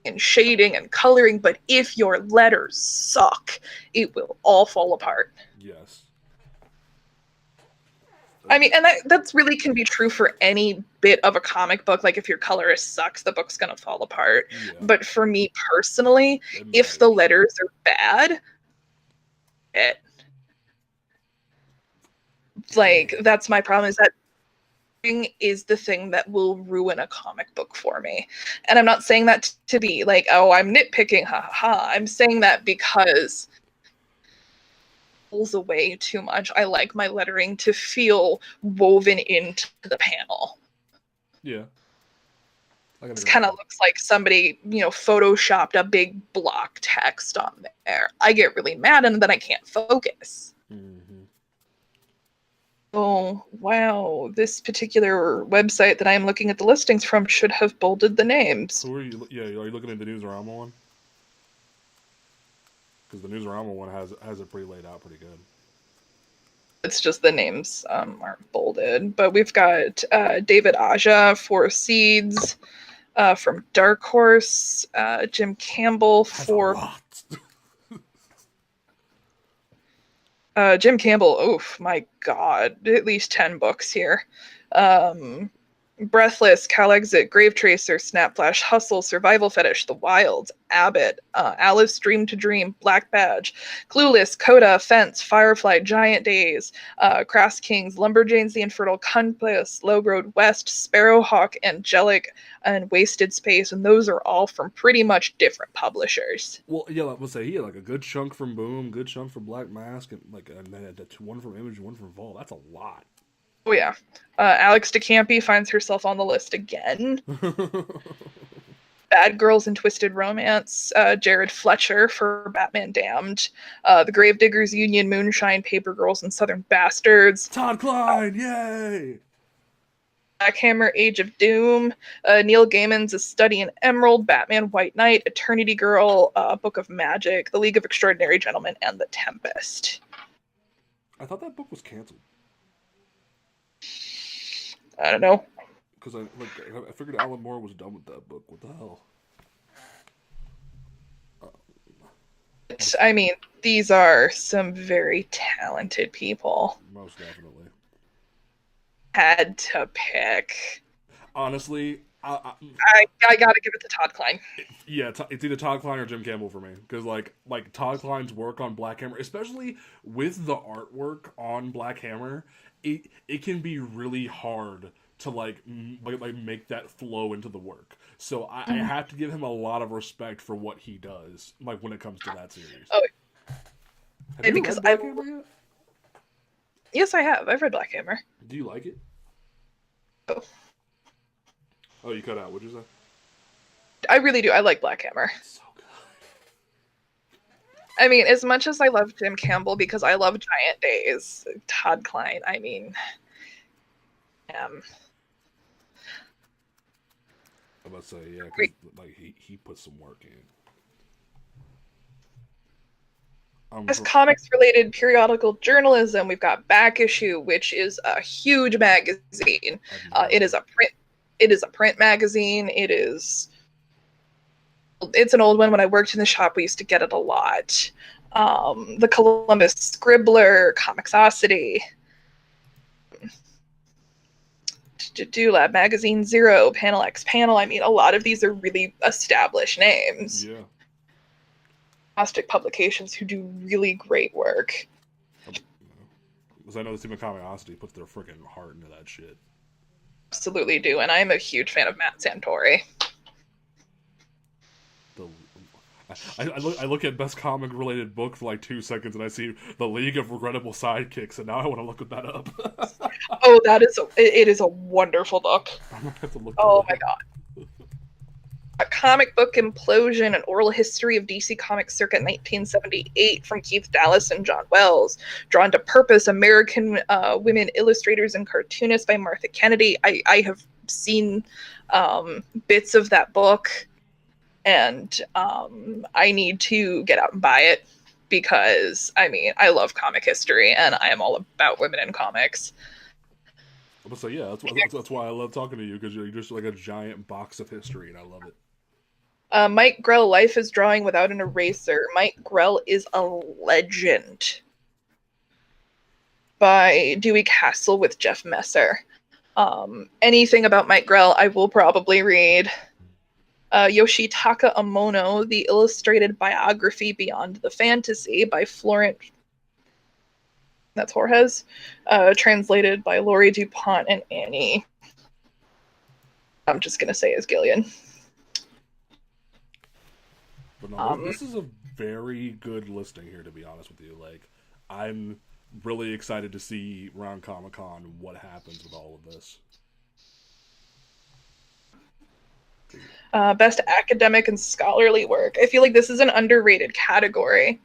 and shading and coloring, but if your letters suck, it will all fall apart.
Yes.
I mean, and that's really can be true for any bit of a comic book. Like, if your colorist sucks, the book's gonna fall apart.
Yeah.
But for me personally,
It
if the
matters.
letters are bad, like, that's my problem, is that is the thing that will ruin a comic book for me. And I'm not saying that to be like, oh, I'm nitpicking, ha ha ha. I'm saying that because it pulls away too much. I like my lettering to feel woven into the panel.
Yeah.
It kind of looks like somebody, photoshopped a big block text on there. I get really mad and then I can't focus.
Mm-hmm.
Oh, wow. This particular website that I'm looking at the listings from should have bolded the names.
Who are you? Yeah, are you looking at the Newsarama one? Because the Newsarama one has it pretty laid out pretty good.
It's just the names aren't bolded. But we've got David Aja for Seeds from Dark Horse, Jim Campbell for... Jim Campbell, oof, my God, at least 10 books here. Breathless, Cal Exit, Grave Tracer, Snapflash, Hustle, Survival Fetish, The Wild, Abbott, Alice Dream to Dream, Black Badge, Clueless, Coda, Fence, Firefly, Giant Days, Crass Kings, Lumberjanes, The Infertile, Compass, Low Road West, Sparrowhawk, Angelic, and Wasted Space, and those are all from pretty much different publishers.
Well, yeah, let's say he had like a good chunk from Boom, good chunk from Black Mask, and then one from Image, one from Vault. That's a lot.
Oh yeah, Alex DeCampi finds herself on the list again. Bad Girls and Twisted Romance, Jared Fletcher for Batman Damned, The Gravediggers Union, Moonshine, Paper Girls, and Southern Bastards.
Todd Klein, yay!
Blackhammer, Age of Doom, Neil Gaiman's A Study in Emerald, Batman White Knight, Eternity Girl, Book of Magic, The League of Extraordinary Gentlemen, and The Tempest.
I thought that book was canceled.
I don't know.
Because I figured Alan Moore was done with that book. What the hell?
I mean, these are some very talented people.
Most definitely.
Had to pick.
Honestly,
I gotta give it to Todd Klein.
Yeah, it's either Todd Klein or Jim Campbell for me. Because like Todd Klein's work on Black Hammer, especially with the artwork on Black Hammer, it can be really hard to like make that flow into the work. So I have to give him a lot of respect for what he does, like when it comes to that series.
Oh,
have you read Black Hammer yet?
Yes, I have. I've read Black Hammer.
Do you like it? Oh, you cut out. What'd you say?
I really do. I like Black Hammer.
It's so good.
I mean, as much as I love Jim Campbell because I love Giant Days, Todd Klein, I mean,
I'm about to say, yeah, because like he put some work in.
As comics-related periodical journalism, we've got Back Issue, which is a huge magazine. It is a print magazine. It's an old one. When I worked in the shop, we used to get it a lot. The Columbus Scribbler, Comixosity, Lab Magazine, Zero, Panel X Panel. I mean, a lot of these are really established names.
Yeah.
Publications who do really great work.
Because I know the team of Comixosity puts their freaking heart into that shit.
Absolutely do, and I'm a huge fan of Matt Santori.
I look at best comic related book for like 2 seconds and I see The League of Regrettable Sidekicks, and now I want to look that up.
Oh, it is a wonderful book.
I'm gonna have to look.
Oh my god. A Comic Book Implosion, an oral history of DC Comics circa 1978 from Keith Dallas and John Wells. Drawn to Purpose, American Women Illustrators and Cartoonists by Martha Kennedy. I have seen bits of that book, and I need to get out and buy it because, I mean, I love comic history, and I am all about women in comics.
So yeah, that's why I love talking to you, because you're just like a giant box of history, and I love it.
Mike Grell, Life is Drawing Without an Eraser. Mike Grell is a legend. By Dewey Castle with Jeff Messer. Anything about Mike Grell, I will probably read. Yoshitaka Amono, The Illustrated Biography Beyond the Fantasy by Florent. That's Jorges. Translated by Laurie DuPont and Annie. I'm just going to say is Gillian.
But no, this is a very good listing here, to be honest with you. Like, I'm really excited to see around Comic-Con what happens with all of this.
Best academic and scholarly work. I feel like this is an underrated category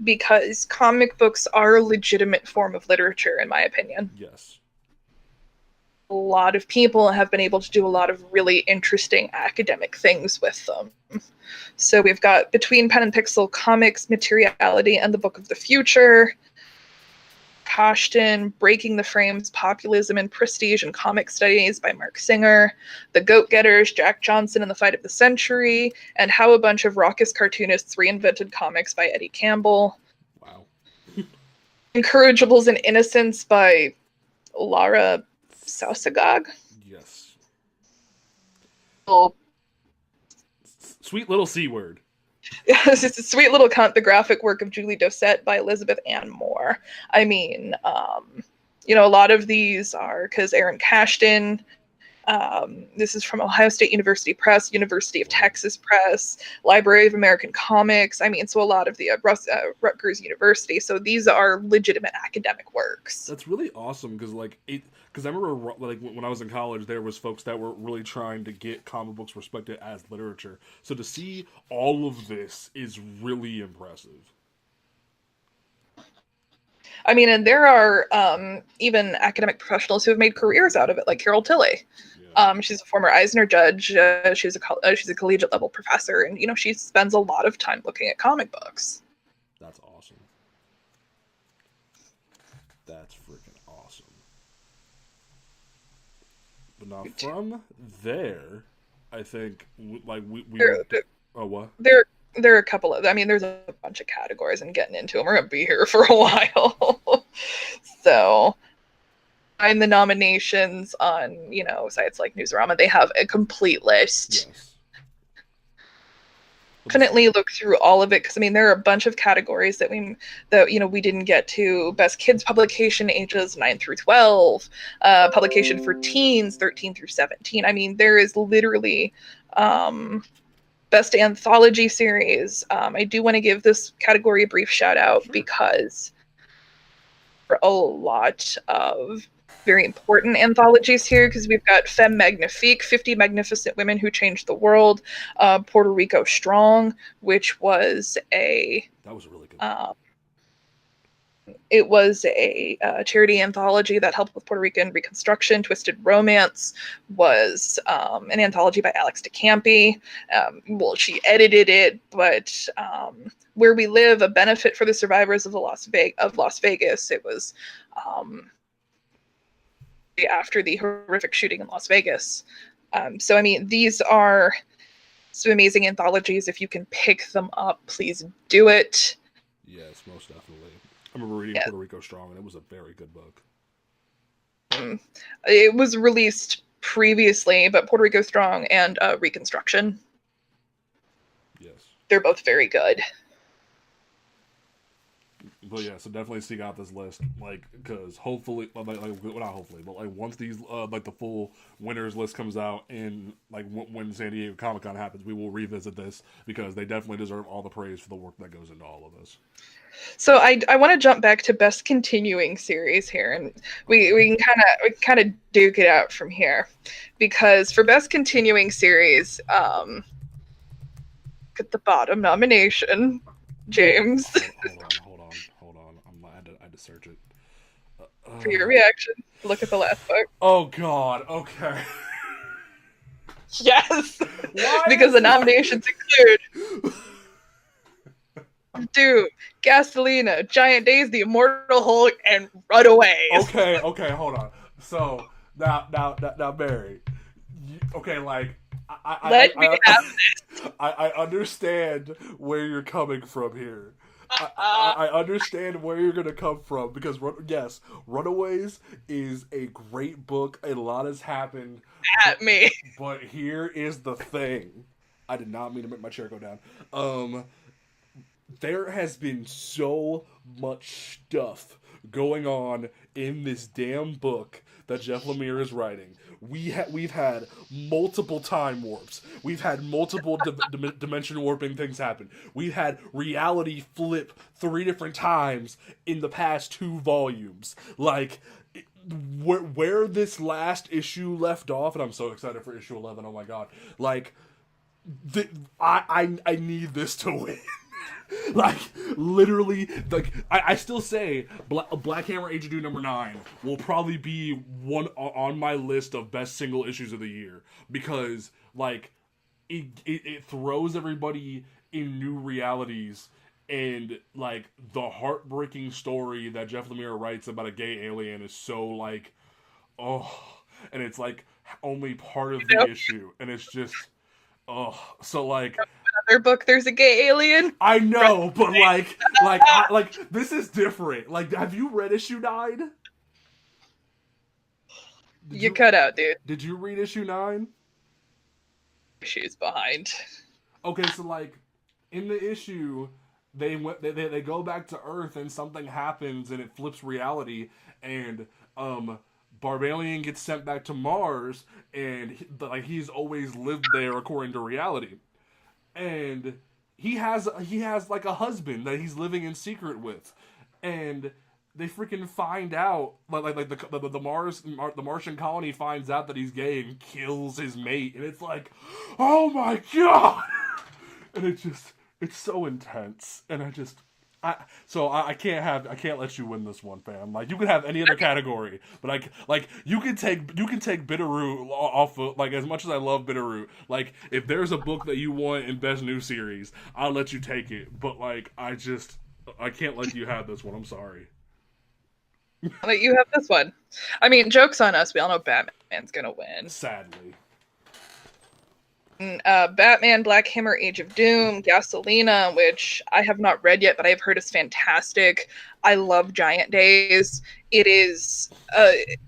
because comic books are a legitimate form of literature, in my opinion.
Yes.
A lot of people have been able to do a lot of really interesting academic things with them. So we've got Between Pen and Pixel, Comics, Materiality, and the Book of the Future. Kashtin, Breaking the Frames, Populism and Prestige and Comic Studies by Mark Singer, The Goat Getters, Jack Johnson and the Fight of the Century, and How a Bunch of Raucous Cartoonists Reinvented Comics by Eddie Campbell.
Wow.
Incorrigibles and Innocence by Lara Sausagog.
Yes.
Oh.
Sweet little C word.
It's a sweet little cunt, the graphic work of Julie Doucette by Elizabeth Ann Moore. I mean, a lot of these are because Aaron Kashtin, this is from Ohio State University Press, University of Texas Press, Library of American Comics. I mean, so a lot of the Rutgers University. So these are legitimate academic works.
That's really awesome because because I remember like when I was in college, there was folks that were really trying to get comic books respected as literature. So to see all of this is really impressive.
I mean, and there are even academic professionals who have made careers out of it, like Carol Tilley. Yeah. She's a former Eisner judge. She's a collegiate level professor, and she spends a lot of time looking at comic books.
That's awesome. That's freaking awesome. But now from there, I think oh, what?
There are a couple of. I mean, there's a bunch of categories, and getting into them, we're gonna be here for a while. So, find the nominations on sites like Newsarama. They have a complete list.
Yes.
Definitely look through all of it because there are a bunch of categories that we didn't get to. Best kids publication, ages 9 through 12, publication for teens 13 through 17. I mean, there is literally best anthology series. I do want to give this category a brief shout out because for a lot of very important anthologies here because we've got Femme Magnifique, 50 Magnificent Women Who Changed the World, Puerto Rico Strong, which was
that was a really good
it was a charity anthology that helped with Puerto Rican Reconstruction. Twisted Romance was an anthology by Alex DeCampi. She edited it, but Where We Live, a benefit for the survivors of Las Vegas. It was after the horrific shooting in Las Vegas. So, these are some amazing anthologies. If you can pick them up, please do it.
Yes, most definitely. I remember reading Puerto Rico Strong, and it was a very good book.
It was released previously, but Puerto Rico Strong and Reconstruction.
Yes.
They're both very good.
But yeah, so definitely seek out this list, because hopefully, well, not hopefully, but once these, the full winners list comes out in, when San Diego Comic-Con happens, we will revisit this, because they definitely deserve all the praise for the work that goes into all of this.
So I want to jump back to best continuing series here, and we can kind of duke it out from here, because for best continuing series, at the bottom nomination, James.
Hold on. I had to search it.
For your reaction, look at the last book.
Oh God. Okay.
Yes, because the nominations include Doom, Gasolina, Giant Days, The Immortal Hulk, and Runaways.
Okay, hold on. So now, Barry. Okay,
Let me have this.
I understand where you're coming from here. I understand where you're gonna come from because yes, Runaways is a great book. A lot has happened.
At me.
But here is the thing. I did not mean to make my chair go down. There has been so much stuff going on in this damn book that Jeff Lemire is writing. We've had multiple time warps. We've had multiple dimension warping things happen. We've had reality flip 3 different times in the past 2 volumes. Like, where this last issue left off, and I'm so excited for issue 11. Oh my god! Like, I need this to win. Like, literally, like, I still say Black Hammer Age of Doom #9 will probably be one on my list of best single issues of the year because, like, it throws everybody in new realities, and, like, the heartbreaking story that Jeff Lemire writes about a gay alien is so, like, oh, and it's, like, only part of the issue, and it's just, oh, so, like,
other book there's a gay alien.
I know, but like this is different. Like, have you read issue 9?
You cut out, dude.
Did you read issue 9?
Issues behind.
Okay, so like in the issue, they go back to Earth and something happens and it flips reality, and Barbalian gets sent back to Mars, and he's always lived there according to reality. And he has like a husband that he's living in secret with, and they freaking find out like the Martian colony finds out that he's gay and kills his mate, and it's like, oh my god, and it's so intense, and I can't let you win this one, fam. Like, you can have any other category, but you can take Bitterroot off of, like, as much as I love Bitterroot. Like, if there's a book that you want in best new series, I'll let you take it. But like, I can't let you have this one. I'm sorry.
I'll let you have this one. I mean, joke's on us. We all know Batman's gonna win.
Sadly.
Batman, Black Hammer, Age of Doom, Gasolina, which I have not read yet, but I've heard is fantastic. I love Giant Days. It is,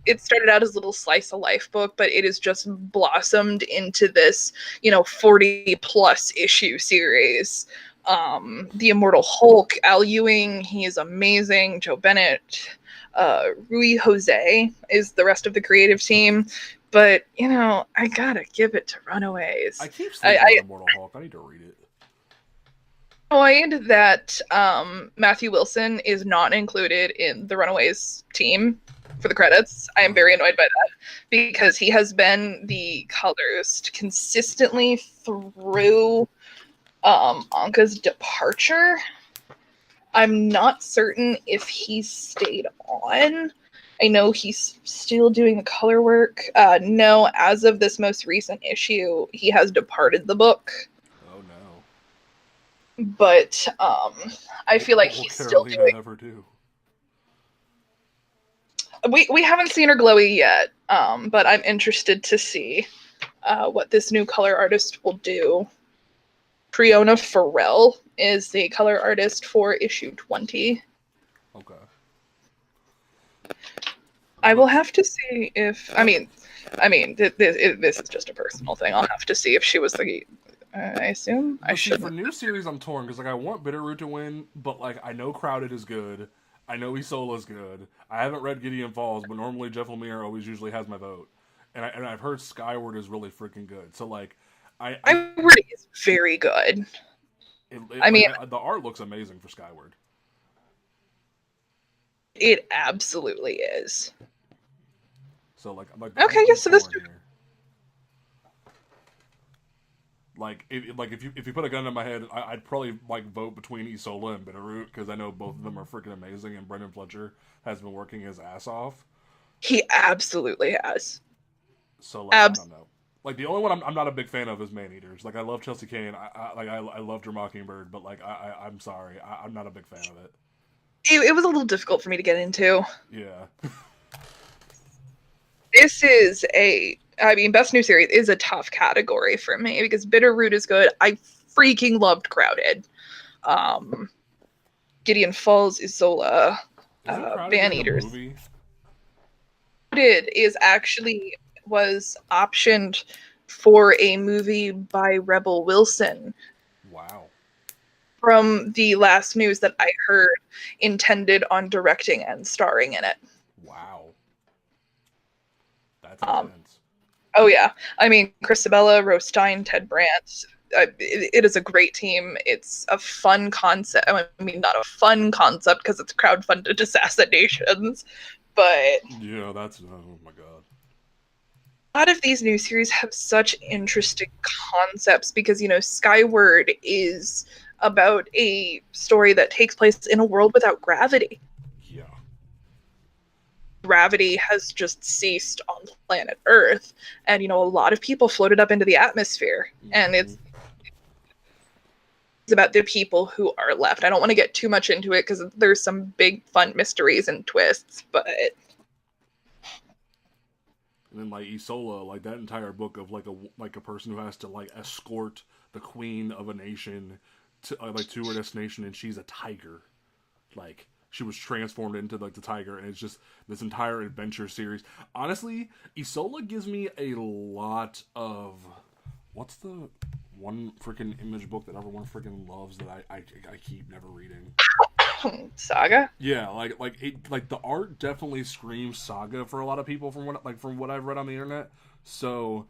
it started out as a little slice of life book, but it has just blossomed into this, 40 plus issue series. The Immortal Hulk, Al Ewing, he is amazing. Joe Bennett, Rui Jose is the rest of the creative team. But, I gotta give it to Runaways.
I keep saying Immortal Hulk. I need to read it.
Annoyed that Matthew Wilson is not included in the Runaways team for the credits. I am very annoyed by that because he has been the colorist consistently through Anka's departure. I'm not certain if he stayed on. I know he's still doing the color work. No, as of this most recent issue, he has departed the book.
Oh no.
But I feel like he's still doing.
Never do.
We haven't seen her glowy yet, but I'm interested to see what this new color artist will do. Triona Farrell is the color artist for issue 20.
Okay.
I will have to see if this is just a personal thing. I'll have to see if she was the. I assume I should.
For new series, I'm torn because I want Bitterroot to win, but I know Crowded is good. I know Isola's good. I haven't read Gideon Falls, but normally Jeff Lemire always usually has my vote, and I've heard Skyward is really freaking good. So
Skyward is very good.
The art looks amazing for Skyward.
It absolutely is.
So
okay, yeah. So this.
If you put a gun in my head, I'd probably vote between Isola and Bitterroot because I know both of them are freaking amazing, and Brendan Fletcher has been working his ass off.
He absolutely has.
So I don't know. The only one I'm not a big fan of is Maneaters. I love Chelsea Kane. I love Drew Mockingbird, but I'm sorry, I'm not a big fan of it.
It was a little difficult for me to get into.
Yeah.
This is a I mean, best new series is a tough category for me because Bitterroot is good. I freaking loved Crowded. Um, Gideon Falls, Isola,
Isn't Crowded
Van
getting a
Eaters.
movie?
Crowded is actually was optioned for a movie by Rebel Wilson.
Wow.
From the last news that I heard, intended on directing and starring in it.
Wow. That's
Um,
intense.
oh yeah, I mean Christabella, Rostein, Ted Brandt. It is a great team. It's a fun concept. I mean, not a fun concept because it's crowdfunded assassinations, but
Yeah, that's oh my god.
a lot of these new series have such interesting concepts because Skyward is about a story that takes place in a world without gravity.
Yeah.
Gravity has just ceased on planet Earth, and a lot of people floated up into the atmosphere, and it's about the people who are left. I don't want to get too much into it because there's some big fun mysteries and twists, but
And then like Isola, like that entire book of like a person who has to like escort the queen of a nation to to her destination, and she's a tiger. Like she was transformed into like the tiger, and it's just this entire adventure series. Honestly, Isola gives me a lot of what's the one freaking image book that everyone freaking loves that I keep never reading.
Saga.
Yeah, like the art definitely screams Saga for a lot of people from what I've read on the internet. So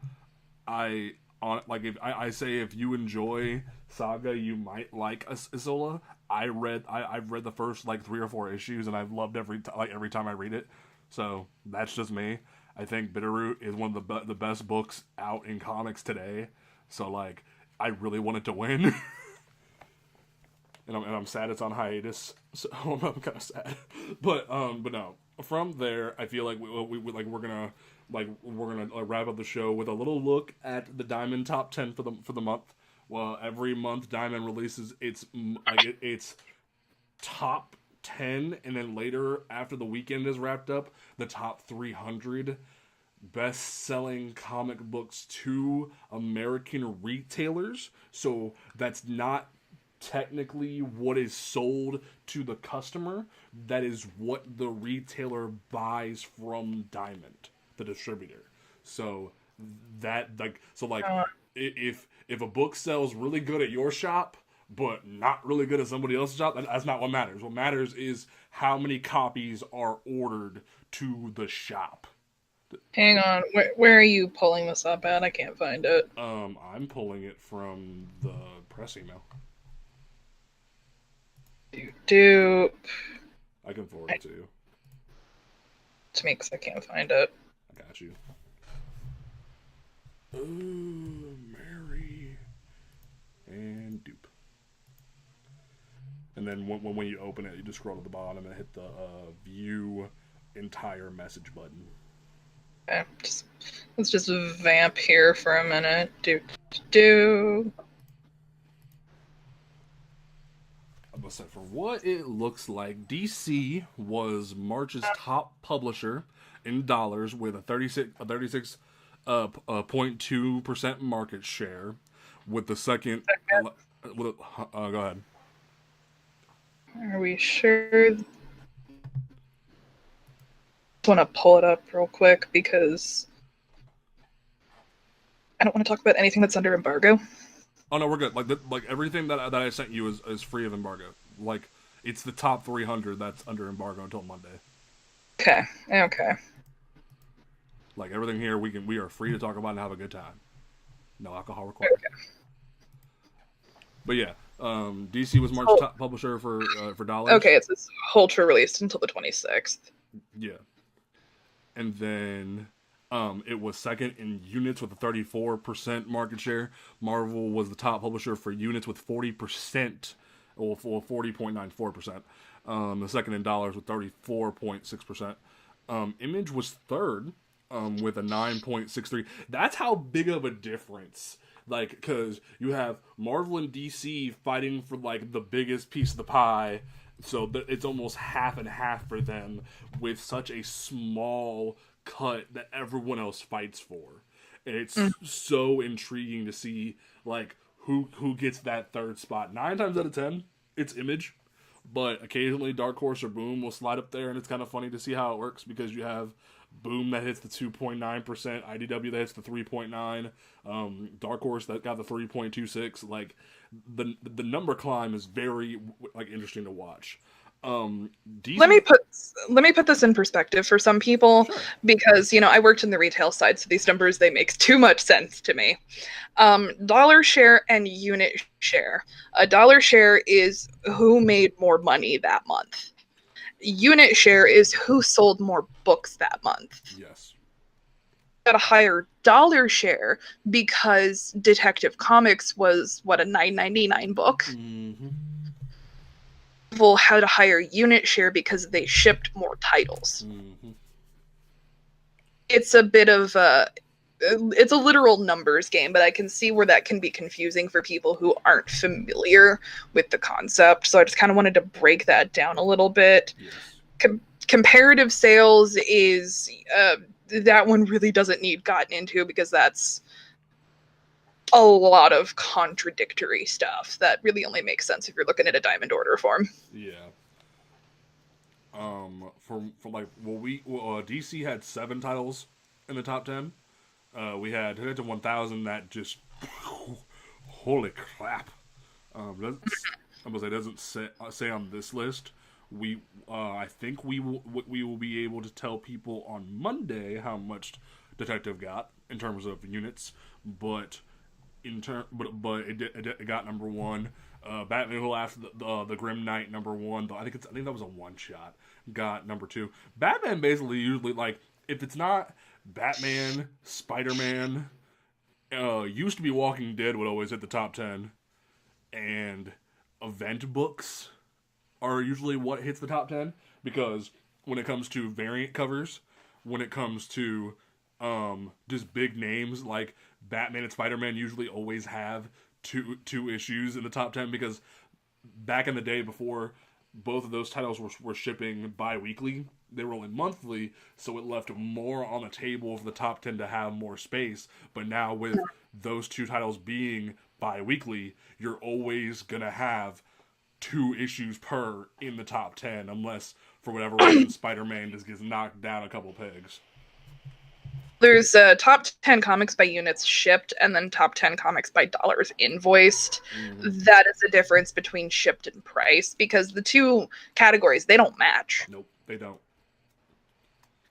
I on like if I say if you enjoy Saga, you might like Isola. I've read the first like 3 or 4 issues, and I've loved every time I read it. So that's just me. I think Bitterroot is one of the best books out in comics today. So like I really want it to win. And I'm sad it's on hiatus, so I'm kind of sad. But no. From there, I feel like we're gonna wrap up the show with a little look at the Diamond top 10 for the month. Well, every month Diamond releases its top 10, and then later after the weekend is wrapped up, the top 300 best-selling comic books to American retailers. So that's not technically what is sold to the customer. That is what the retailer buys from Diamond, the distributor. So if a book sells really good at your shop but not really good at somebody else's shop, that's not what matters. What matters is how many copies are ordered to the shop.
Hang on, where are you pulling this up at? I can't find it.
I'm pulling it from the press email.
Do
I can forward it to you.
to me because I can't find it.
I got you. Mary and dupe. And then when you open it, you just scroll to the bottom and hit the view entire message button.
Okay, let's just vamp here for a minute. Do.
So for what it looks like, DC was March's top publisher in dollars with a 36.2% market share. With the second, go ahead.
Are we sure? I just want to pull it up real quick because I don't want to talk about anything that's under embargo.
Oh no, we're good. Like everything that I sent you is free of embargo. Like it's the top 300 that's under embargo until Monday.
Okay. Okay.
Like everything here, we are free to talk about and have a good time. No alcohol required. Okay. But yeah, DC was March's top publisher for dollars.
Okay, it's this Ultra released until the 26th.
Yeah, and then it was second in units with a 34% market share. Marvel was the top publisher for units with 40%, or 40.94%. The second in dollars with 34.6%. Image was third with a 9.63. That's how big of a difference. Like, because you have Marvel and DC fighting for like the biggest piece of the pie. So it's almost half and half for them with such a small cut that everyone else fights for. And it's so intriguing to see like who gets that third spot. 9 times out of 10, it's Image, but occasionally Dark Horse or Boom will slide up there, and it's kind of funny to see how it works because you have Boom that hits the 2.9%, IDW that hits the 3.9, Dark Horse that got the 3.26. Like the number climb is very like interesting to watch.
Let me put this in perspective for some people,
Sure.
because I worked in the retail side, so these numbers, they make too much sense to me. Dollar share and unit share. A dollar share is who made more money that month. Unit share is who sold more books that month.
Yes.
Got a higher dollar share because Detective Comics was a $9.99 book.
Mm-hmm.
People had a higher unit share because they shipped more titles.
Mm-hmm.
It's a bit of it's a literal numbers game, but I can see where that can be confusing for people who aren't familiar with the concept. So I just kind of wanted to break that down a little bit.
Yes.
Comparative sales is that one really doesn't need gotten into, because that's a lot of contradictory stuff that really only makes sense if you're looking at a diamond order form.
Yeah. For like, DC had 7 titles in the top 10. We had Hit to 1000 that just holy crap. Doesn't say on this list. I think we will be able to tell people on Monday how much Detective got in terms of units, but it got number 1. Batman Who Laughed, the Grim Knight, number 1. I think that was a one shot. Got number 2. Batman basically usually, like, if it's not Batman, Spider-Man, used to be Walking Dead would always hit the top 10, and event books are usually what hits the top 10, because when it comes to variant covers, when it comes to just big names like Batman and Spider-Man usually always have two issues in the top 10, because back in the day before both of those titles were shipping bi-weekly, they were only monthly, so it left more on the table for the top 10 to have more space. But now with those 2 titles being bi-weekly, you're always going to have 2 issues per in the top 10, unless for whatever reason Spider-Man just gets knocked down a couple pegs.
There's top 10 comics by units shipped, and then top 10 comics by dollars invoiced. Mm-hmm. That is the difference between shipped and price, because the 2 categories, they don't match.
Nope, they don't.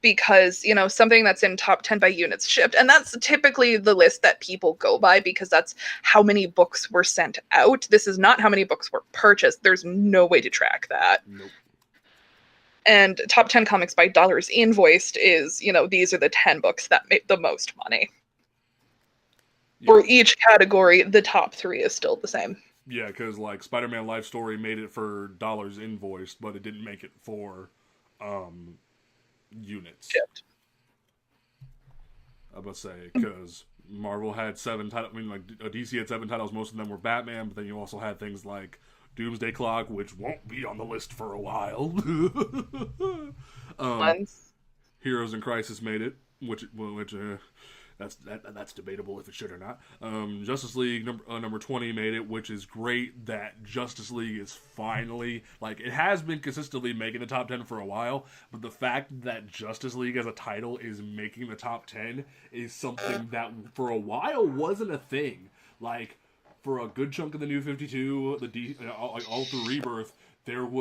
Because, something that's in top 10 by units shipped, and that's typically the list that people go by, because that's how many books were sent out. This is not how many books were purchased. There's no way to track that.
Nope.
And top 10 comics by dollars invoiced is, these are the 10 books that make the most money. Yeah. For each category, the top 3 is still the same.
Yeah, because like Spider-Man Life Story made it for dollars invoiced, but it didn't make it for units.
Shipped.
I was about to say, because Marvel had 7 titles. I mean, like DC had 7 titles. Most of them were Batman, but then you also had things like Doomsday Clock, which won't be on the list for a while. Heroes in Crisis made it, which that's debatable if it should or not. Justice League number 20 made it, which is great that Justice League is finally, like, it has been consistently making the top 10 for a while, but the fact that Justice League as a title is making the top 10 is something that for a while wasn't a thing. Like, for a good chunk of the New 52, all through Rebirth, it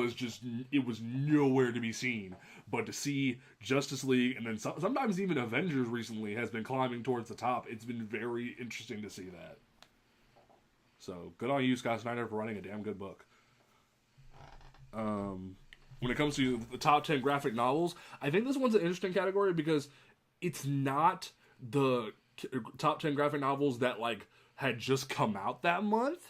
was nowhere to be seen. But to see Justice League, and then sometimes even Avengers recently has been climbing towards the top, it's been very interesting to see that. So, good on you, Scott Snyder, for writing a damn good book. When it comes to the top 10 graphic novels, I think this one's an interesting category because it's not the top 10 graphic novels that, like, had just come out that month.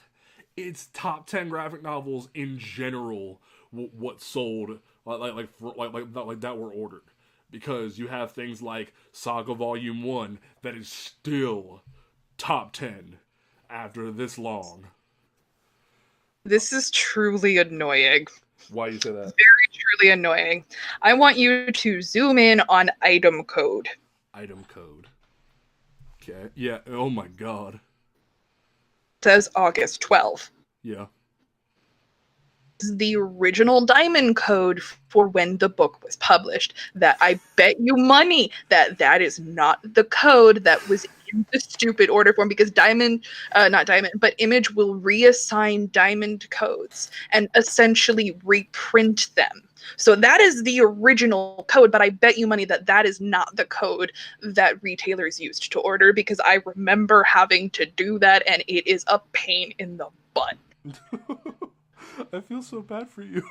It's top 10 graphic novels in general, what sold, like that were ordered. Because you have things like Saga Volume 1 that is still top 10 after this long.
This is truly annoying.
Why do you say that?
Very truly annoying. I want you to zoom in on item code.
Item code. Okay. Yeah. Oh my god.
It says August 12th.
Yeah.
The original diamond code for when the book was published. That I bet you money that is not the code that was in the stupid order form, because not Diamond, but Image will reassign diamond codes and essentially reprint them. So that is the original code, but I bet you money that is not the code that retailers used to order, because I remember having to do that, and it is a pain in the butt.
I feel so bad for you.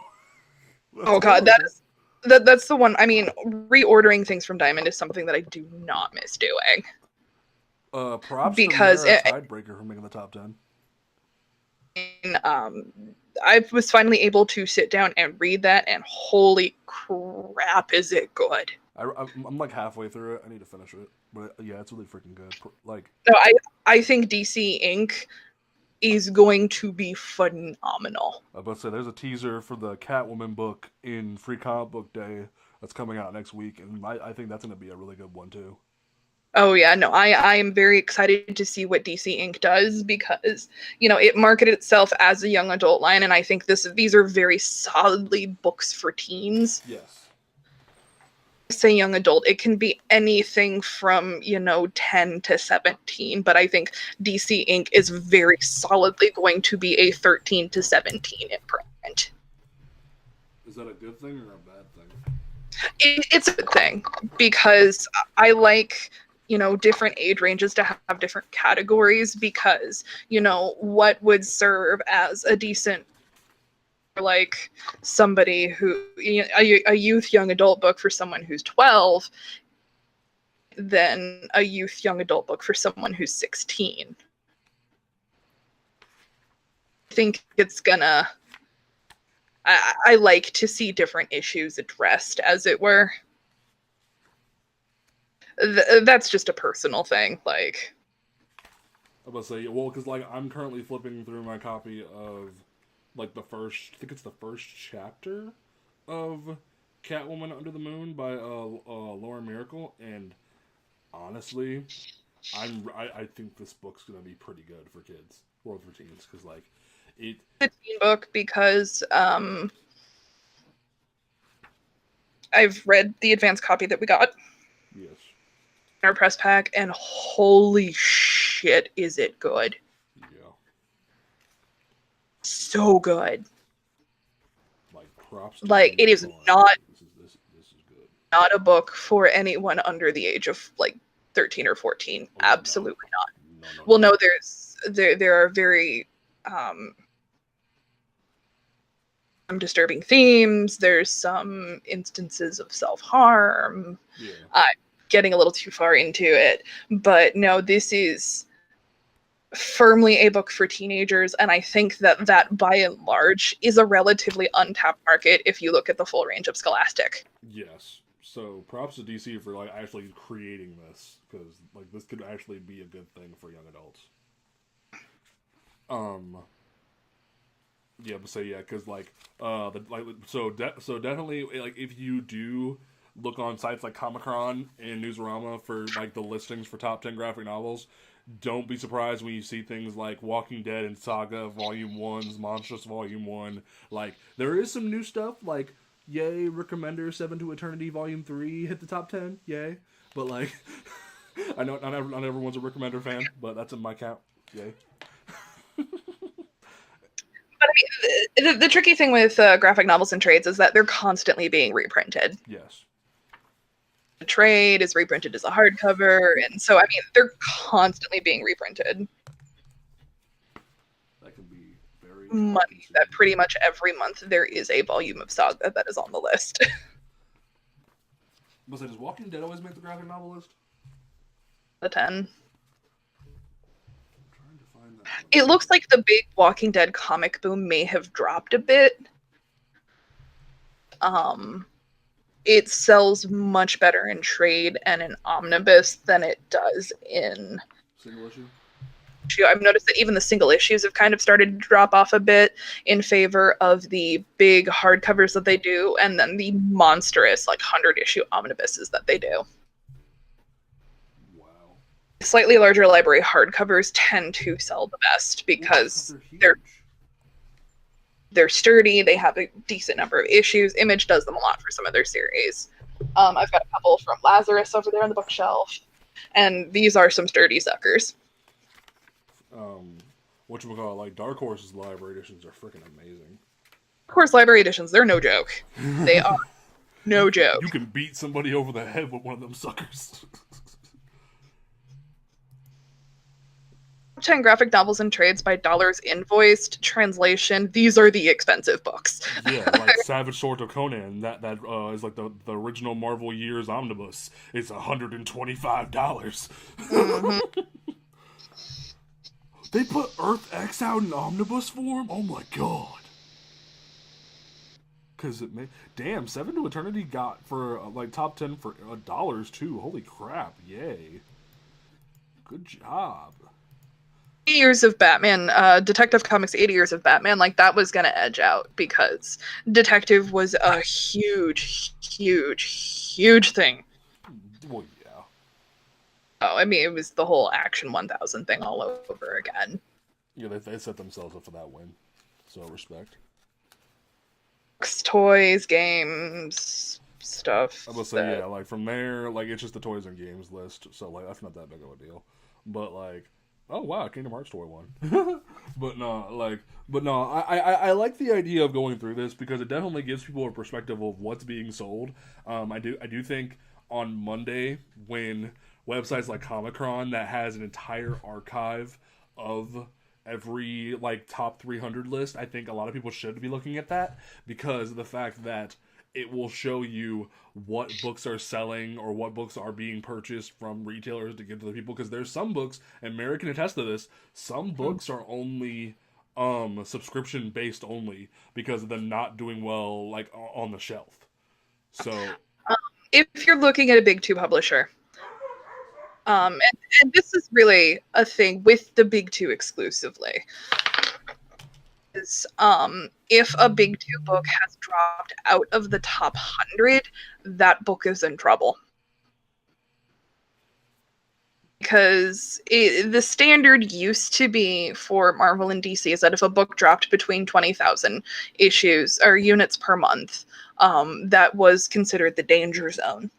Oh god, that's the one. I mean, reordering things from Diamond is something that I do not miss doing.
Props
because
to Mara Tidebreaker for making the top 10.
I was finally able to sit down and read that, and holy crap, is it good?
I'm like halfway through it. I need to finish it, but yeah, it's really freaking good. Like,
No, I think DC Inc. is going to be phenomenal.
I was about to say, there's a teaser for the Catwoman book in Free Comic Book Day that's coming out next week, and I think that's going to be a really good one too.
Oh yeah, no, I am very excited to see what DC Inc. does, because it marketed itself as a young adult line, and I think these are very solidly books for teens.
Yes.
Say young adult, it can be anything from 10 to 17, but I think DC Inc. is very solidly going to be a 13 to 17 imprint.
Is that a good thing or a bad
thing? It's a good thing, because I like different age ranges to have different categories, because what would serve as a decent, like, somebody who a youth young adult book for someone who's 12, than a youth young adult book for someone who's 16. I think it's gonna I like to see different issues addressed, as it were. That's just a personal thing. Like,
I was about to say, well, because like I'm currently flipping through my copy of like I think it's the first chapter of Catwoman Under the Moon by Lauren Miracle, and honestly, I think this book's gonna be pretty good for kids or for teens, because like it's
a teen book, because I've read the advanced copy that we got.
Yes.
In our press pack, and holy shit, is it good?
Yeah.
So good.
Like, props.
Like, it is not. This is good. Not a book for anyone under the age of like 13 or 14. Oh, absolutely not. No. Well, no, there are very disturbing themes. There's some instances of self-harm. Yeah. Getting a little too far into it, but no, this is firmly a book for teenagers, and I think that by and large is a relatively untapped market if you look at the full range of Scholastic.
Yes. So props to DC for like actually creating this, because like this could actually be a good thing for young adults. Yeah, but say because like so definitely, like, if you do look on sites like Comic-Con and Newsarama for like the listings for top 10 graphic novels, don't be surprised when you see things like Walking Dead and Saga Volume 1's Monstrous Volume 1. Like, there is some new stuff, like, yay, Recommender 7 to Eternity Volume 3 hit the top 10, yay. But like, I know not everyone's a Recommender fan, but that's in my count, yay.
But I mean, the tricky thing with graphic novels and trades is that they're constantly being reprinted.
Yes.
The trade is reprinted as a hardcover, and so, I mean, they're constantly being reprinted.
That can be very
money that pretty much every month there is a volume of Saga that is on the list.
Does Walking Dead always make the graphic novel list?
The 10. It looks like the big Walking Dead comic boom may have dropped a bit. It sells much better in trade and in omnibus than it does in
single issue.
I've noticed that even the single issues have kind of started to drop off a bit in favor of the big hardcovers that they do, and then the monstrous, like, 100-issue omnibuses that they do.
Wow.
slightly larger library hardcovers tend to sell the best because they're sturdy, they have a decent number of issues. Image does them a lot for some of their series. I've got a couple from Lazarus over there on the bookshelf, and these are some sturdy suckers.
Whatchamacallit, like Dark Horse's library editions are freaking amazing.
Dark Horse library editions, they're no joke. They are no joke.
You can beat somebody over the head with one of them suckers.
10 graphic novels and trades by dollars invoiced translation. These are the expensive books.
Yeah, like Savage Sword of Conan. That is like the original Marvel Years omnibus. It's $125. Mm-hmm. They put Earth X out in omnibus form. Oh my god. Because it may, damn, Seven to Eternity got for like top 10 for dollars too. Holy crap! Yay. Good job.
80 years of Batman, Detective Comics 80 Years of Batman, like that was going to edge out because Detective was a huge thing.
Well, yeah.
Oh, I mean, it was the whole Action 1000 thing all over again.
Yeah, they set themselves up for that win. So, respect.
Toys, games, stuff.
I must say, yeah, like from there, like it's just the toys and games list. So, like, that's not that big of a deal. But, like, oh wow, Kingdom Hearts toy won. but no, I like the idea of going through this because it definitely gives people a perspective of what's being sold. I do think on Monday when websites like Comic-Con that has an entire archive of every like top 300 list, I think a lot of people should be looking at that because of the fact that it will show you what books are selling or what books are being purchased from retailers to give to the people. Because there's some books, and Mary can attest to this, some books are only subscription based only because of them not doing well like on the shelf. So
if you're looking at a big two publisher, and this is really a thing with the big two exclusively, is if a big two book has dropped out of the top 100, that book is in trouble. Because the standard used to be for Marvel and DC is that if a book dropped between 20,000 issues or units per month, that was considered the danger zone.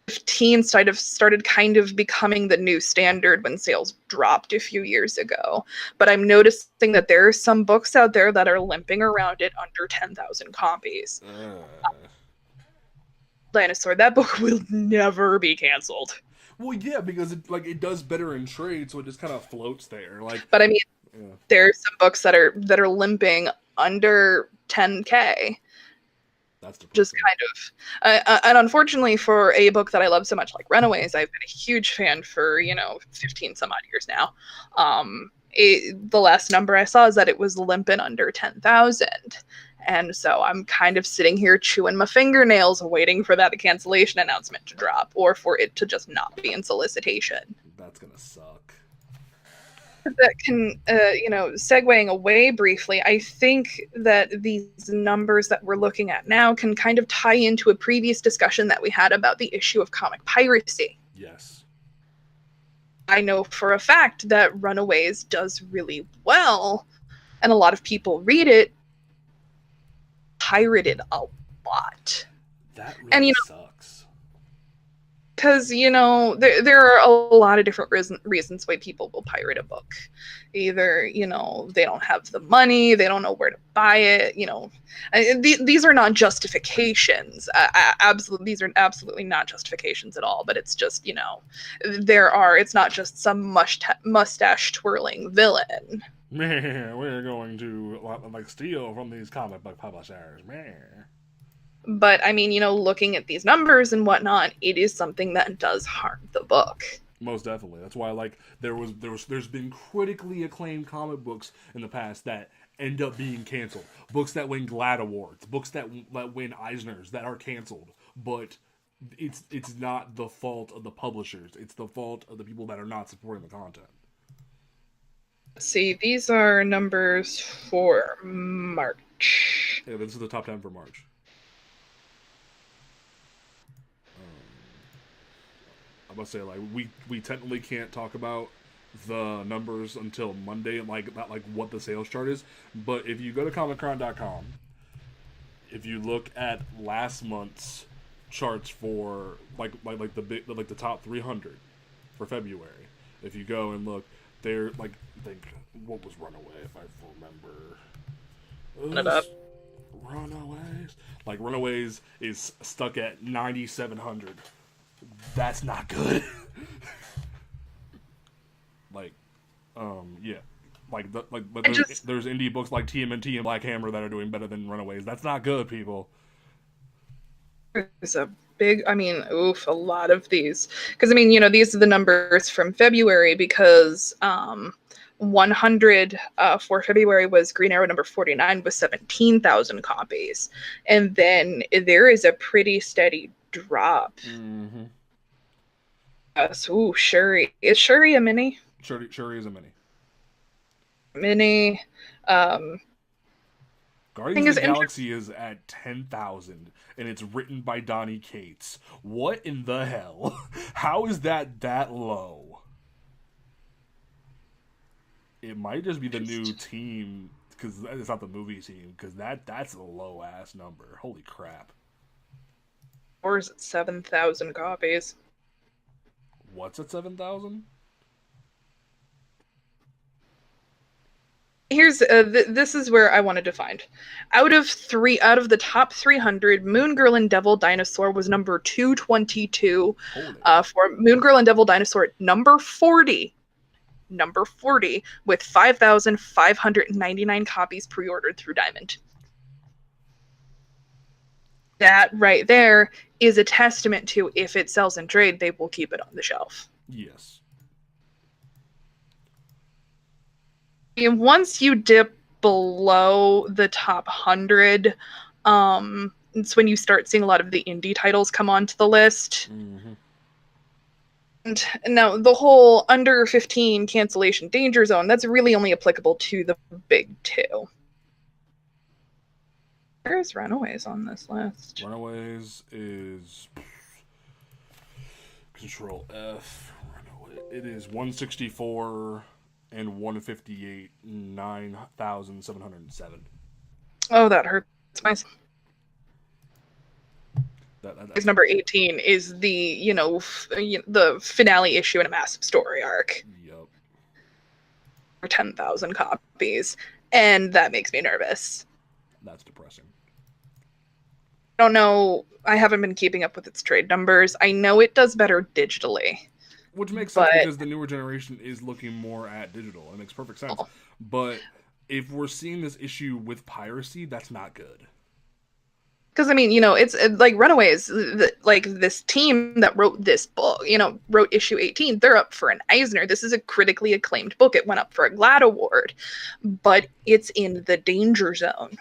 15 started kind of becoming the new standard when sales dropped a few years ago. But I'm noticing that there are some books out there that are limping around it under 10,000 copies. Dinosaur, that book will never be canceled.
Well, yeah, because it does better in trade, so it just kind of floats there.
But I mean, there's some books that are limping under 10K.
That's depressing.
Just kind of, and unfortunately for a book that I love so much, like Runaways, I've been a huge fan for 15 some odd years now. The last number I saw is that it was limping under 10,000. And so I'm kind of sitting here chewing my fingernails waiting for that cancellation announcement to drop or for it to just not be in solicitation.
That's going to suck.
That can, segueing away briefly, I think that these numbers that we're looking at now can kind of tie into a previous discussion that we had about the issue of comic piracy.
Yes.
I know for a fact that Runaways does really well, and a lot of people read it, pirated a lot.
That really sucks.
Because, there are a lot of different reasons why people will pirate a book. Either, they don't have the money, they don't know where to buy it, These are not justifications. These are absolutely not justifications at all, but it's just, it's not just some mustache twirling villain.
We're going to steal from these comic book publishers.
But I mean, looking at these numbers and whatnot, it is something that does harm the book.
Most definitely. That's why there's been critically acclaimed comic books in the past that end up being canceled. Books that win GLAAD awards, books that win Eisners that are canceled. But it's not the fault of the publishers. It's the fault of the people that are not supporting the content.
See, these are numbers for March.
Yeah, this is the top 10 for March. I must say, like, we technically can't talk about the numbers until Monday, like not like what the sales chart is. But if you go to comiccon.com, if you look at last month's charts for like the top 300 for February, if you go and look, they're like, what was Runaway, if I remember.
It up.
Runaways. Like, Runaways is stuck at 9,700. That's not good. Yeah. But there's indie books like TMNT and Black Hammer that are doing better than Runaways. That's not good, people.
There's a lot of these. Because, these are the numbers from February because 100 for February was Green Arrow number 49 with 17,000 copies. And then there is a pretty steady drop.
Mm-hmm.
Shuri. Is Shuri a mini?
Shuri is a mini.
Mini.
Guardians of the Galaxy is at 10,000, and it's written by Donny Cates. What in the hell? How is that low? It might just be the new team, because it's not the movie team, because that's a low-ass number. Holy crap.
Or is it 7,000 copies?
What's at 7,000?
Here's this is where I wanted to find. Out of the top 300, Moon Girl and Devil Dinosaur was number 222. For Moon Girl and Devil Dinosaur, number 40, with 5,599 copies pre-ordered through Diamond. That right there is a testament to, if it sells in trade, they will keep it on the shelf.
Yes.
And once you dip below the top 100, it's when you start seeing a lot of the indie titles come onto the list.
Mm-hmm.
And now the whole under 15 cancellation danger zone, that's really only applicable to the big two. Where is Runaways on this list?
Runaways is Control F. Runaway. It is 164 and 158, 9,707.
Oh, that hurts. Nice.
That's
number 18 is the the finale issue in a massive story arc.
Yep.
For 10,000 copies, and that makes me nervous.
That's depressing.
I don't know. I haven't been keeping up with its trade numbers. I know it does better digitally.
Which makes sense because the newer generation is looking more at digital. It makes perfect sense. But if we're seeing this issue with piracy, that's not good.
Because, it's like Runaways, like this team that wrote this book, wrote issue 18, they're up for an Eisner. This is a critically acclaimed book. It went up for a GLAAD award, but it's in the danger zone.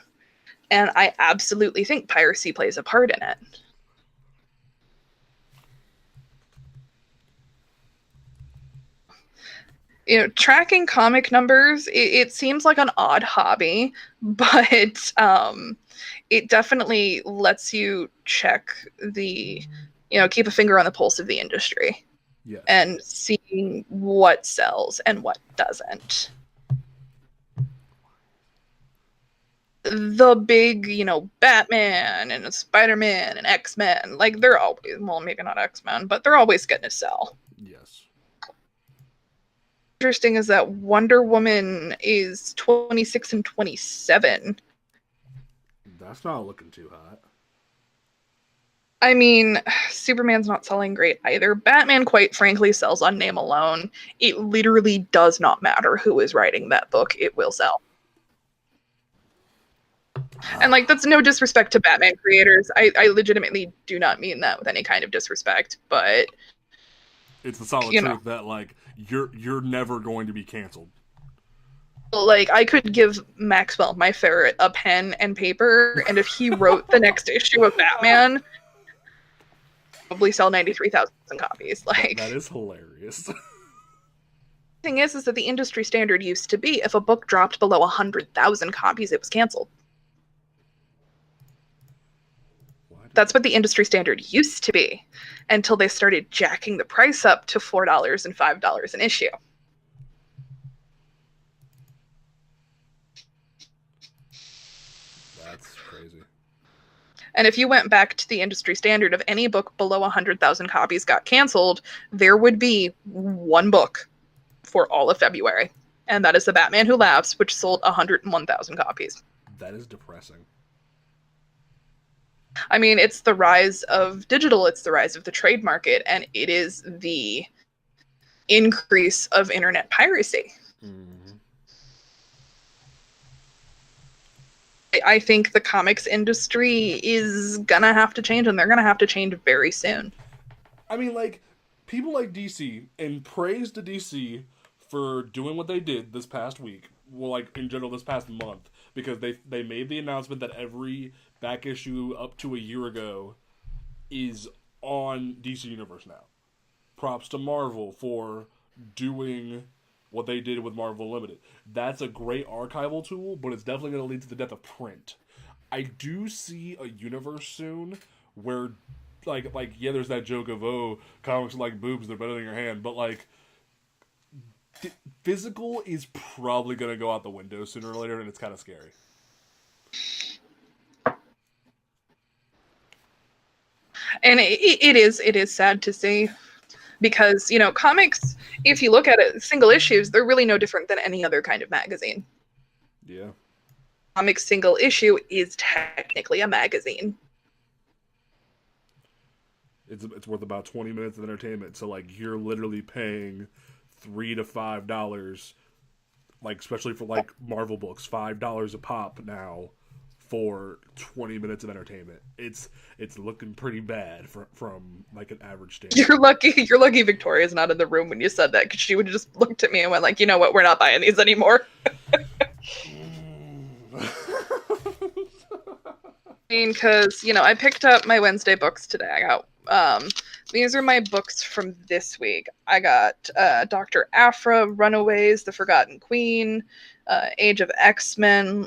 And I absolutely think piracy plays a part in it. Tracking comic numbers, it seems like an odd hobby, but it definitely lets you check keep a finger on the pulse of the industry.
Yes.
And seeing what sells and what doesn't. The big, Batman and Spider-Man and X-Men, like they're always, well, maybe not X-Men, but they're always going to sell.
Yes.
Interesting is that Wonder Woman is 26 and 27.
That's not looking too hot.
Superman's not selling great either. Batman, quite frankly, sells on name alone. It literally does not matter who is writing that book. It will sell. And, that's no disrespect to Batman creators. I legitimately do not mean that with any kind of disrespect, but...
It's the solid truth that, you're never going to be canceled.
I could give Maxwell, my ferret, a pen and paper, and if he wrote the next issue of Batman, probably sell 93,000 copies.
That is hilarious.
The thing is that the industry standard used to be if a book dropped below 100,000 copies, it was canceled. That's what the industry standard used to be until they started jacking the price up to $4 and $5 an issue.
That's crazy.
And if you went back to the industry standard of any book below 100,000 copies got canceled, there would be one book for all of February. And that is The Batman Who Laughs, which sold 101,000 copies.
That is depressing.
I mean, it's the rise of digital, it's the rise of the trade market, and it is the increase of internet piracy.
Mm-hmm.
I think the comics industry is gonna have to change, and they're gonna have to change very soon.
I mean, like, people like DC, and praise to DC for doing what they did this past week, well, like, in general, this past month, because they made the announcement that every back issue up to a year ago is on DC Universe now. Props to Marvel for doing what they did with Marvel Limited. That's a great archival tool, but it's definitely going to lead to the death of print. I do see a universe soon where, like yeah, there's that joke of, oh, comics are like boobs, they're better than your hand, but, like, physical is probably going to go out the window sooner or later, and it's kind of scary.
And it is sad to see, because, you know, comics, if you look at it, single issues, they're really no different than any other kind of magazine.
Yeah.
Comic single issue is technically a magazine.
It's worth about 20 minutes of entertainment, so, like, you're literally paying $3 to $5, like, especially for, like, Marvel books, $5 a pop now for 20 minutes of entertainment. It's looking pretty bad from like an average standard.
You're lucky Victoria's not in the room when you said that, because she would have just looked at me and went like, you know what, we're not buying these anymore. I mean, because, you know, I picked up my Wednesday books today. I got these are my books from this week. I got Dr. Aphra, Runaways, The Forgotten Queen, Age of X-Men,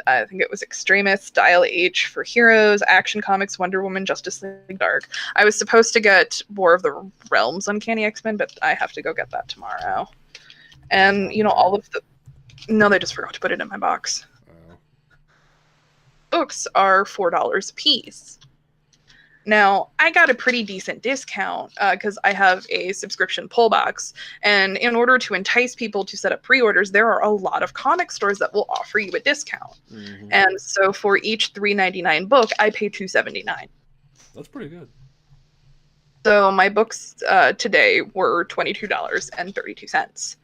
I think it was Extremist, Dial H for Heroes, Action Comics, Wonder Woman, Justice League Dark. I was supposed to get War of the Realms Uncanny X-Men, but I have to go get that tomorrow. And, you know, all of the... No, they just forgot to put it in my box. Books are $4 a piece. Now, I got a pretty decent discount because I have a subscription pull box. And in order to entice people to set up pre-orders, there are a lot of comic stores that will offer you a discount. Mm-hmm. And so for each $3.99 book, I pay $2.79.
That's pretty good.
So my books today were $22.32.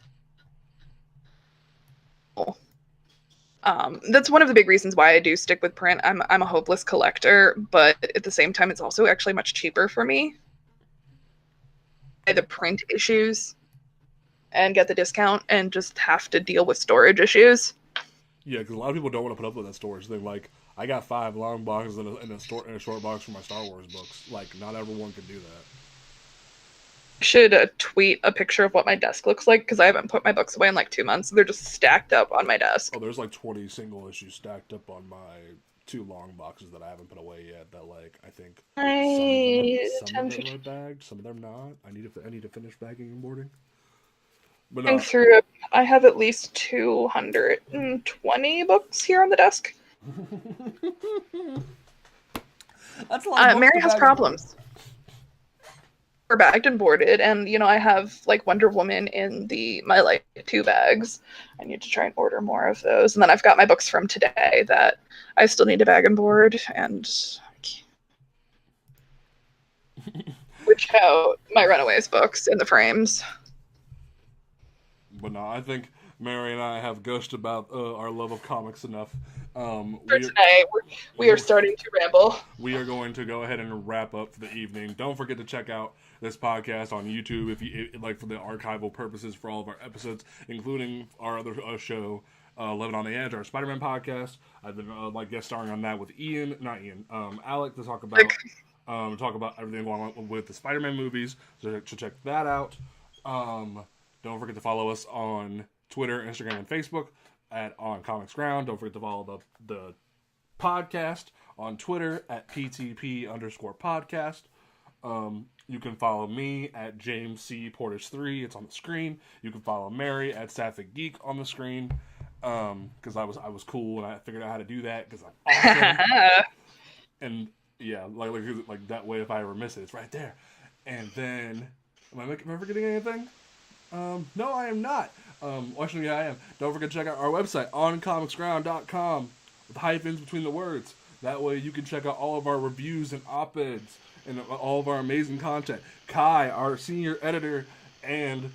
That's one of the big reasons why I do stick with print. I'm a hopeless collector, but at the same time, it's also actually much cheaper for me. Buy the print issues and get the discount and just have to deal with storage issues.
Yeah, because a lot of people don't want to put up with that storage. They're like, I got 5 long boxes in a short box for my Star Wars books. Like, not everyone can do that.
Should tweet a picture of what my desk looks like, because I haven't put my books away in like 2 months. They're just stacked up on my desk.
Oh, there's like 20 single issues stacked up on my 2 long boxes that I haven't put away yet. That, like, I think some of them are bagged, some of them not. I need to finish bagging and boarding. But no.
Through it, I have at least 220 books here on the desk.
That's a lot. Of
Mary has problems. We're bagged and boarded, and, you know, I have like Wonder Woman in my like 2 bags. I need to try and order more of those, and then I've got my books from today that I still need to bag and board, and which out my Runaways books in the frames.
But no, I think Mary and I have gushed about our love of comics enough.
For today, we are starting to ramble.
We are going to go ahead and wrap up for the evening. Don't forget to check out this podcast on YouTube if you like, for the archival purposes for all of our episodes, including our other show, Living on the Edge, our Spider-Man podcast. I've been guest starring on that with Alec, to talk about everything going on with the Spider-Man movies. So check that out. Don't forget to follow us on Twitter, Instagram, and Facebook at On Comics Ground. Don't forget to follow the podcast on Twitter at PTP_podcast. You can follow me at James C. Portis 3. It's on the screen. You can follow Mary at Sapphic Geek on the screen. Because I was cool and I figured out how to do that because I'm awesome. And yeah, like that way if I ever miss it, it's right there. And then, am I forgetting anything? No, I am not. Actually, yeah, I am. Don't forget to check out our website, oncomicsground.com, with hyphens between the words. That way you can check out all of our reviews and op-eds and all of our amazing content. Kai, our senior editor and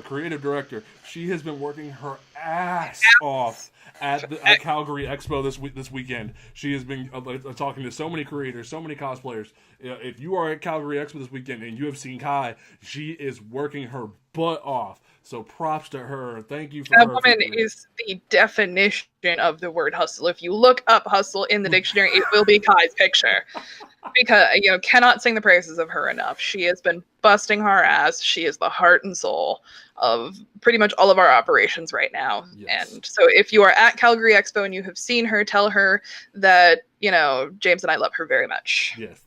creative director, she has been working her ass off at Calgary Expo this weekend. She has been talking to so many creators, so many cosplayers. If you are at Calgary Expo this weekend and you have seen Kai, she is working her butt off. So props to her. Thank you for
that
her.
That woman is the definition of the word hustle. If you look up hustle in the dictionary, it will be Kai's picture. Because, cannot sing the praises of her enough. She has been busting her ass. She is the heart and soul of pretty much all of our operations right now. Yes. And so if you are at Calgary Expo and you have seen her, tell her that, James and I love her very much.
Yes.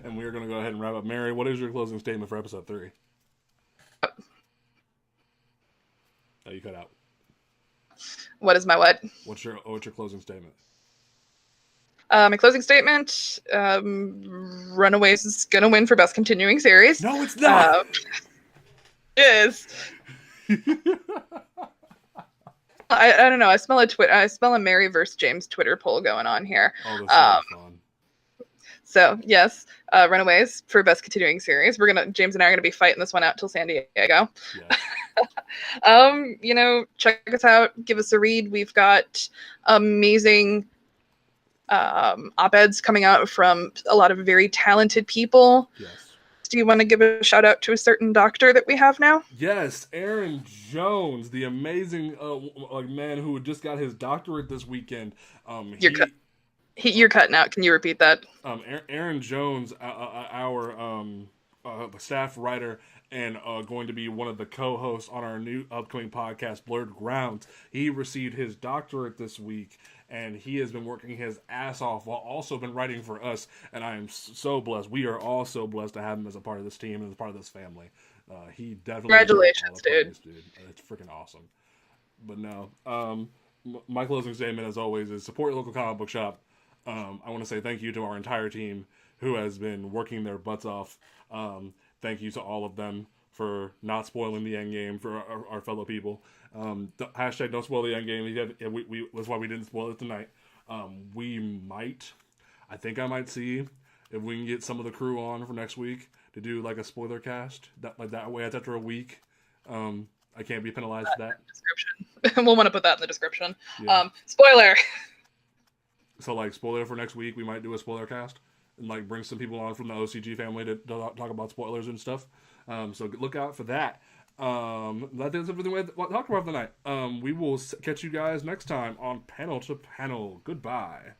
And we're going to go ahead and wrap up. Mary, what is your closing statement for episode 3? Oh, you cut out.
What is my what?
What's your closing statement?
My closing statement, Runaways is going to win for Best Continuing Series.
No, it's not!
It is. I don't know. I smell a Mary versus James Twitter poll going on here.
Oh, this is fun.
So, yes, Runaways for Best Continuing Series. James and I are going to be fighting this one out till San Diego.
Yes.
Check us out. Give us a read. We've got amazing op-eds coming out from a lot of very talented people.
Yes.
Do you want to give a shout out to a certain doctor that we have now?
Yes, Aaron Jones, the amazing man who just got his doctorate this weekend.
You're cutting out. Can you repeat that?
Aaron Jones, our staff writer and going to be one of the co-hosts on our new upcoming podcast, Blurred Grounds. He received his doctorate this week, and he has been working his ass off while also been writing for us, and I am so blessed. We are all so blessed to have him as a part of this team and as a part of this family. He definitely...
Congratulations, dude.
It's freaking awesome. But no, my closing statement, as always, is support your local comic book shop. I want to say thank you to our entire team who has been working their butts off. Thank you to all of them for not spoiling the end game for our fellow people. Hashtag don't spoil the end game. That's why we didn't spoil it tonight. I think I might see if we can get some of the crew on for next week to do like a spoiler cast. That way, after a week, I can't be penalized for that.
Description. We'll want to put that in the description.
Yeah.
Spoiler.
So spoiler for next week, we might do a spoiler cast and bring some people on from the OCG family to talk about spoilers and stuff. So look out for that. That's everything we talked about tonight. We will catch you guys next time on Panel to Panel. Goodbye.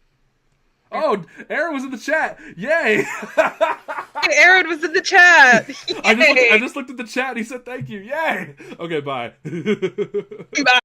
Oh, Aaron was in the chat. Yay!
Aaron was in the chat.
I just looked at the chat and he said thank you. Yay! Okay, bye.
Bye.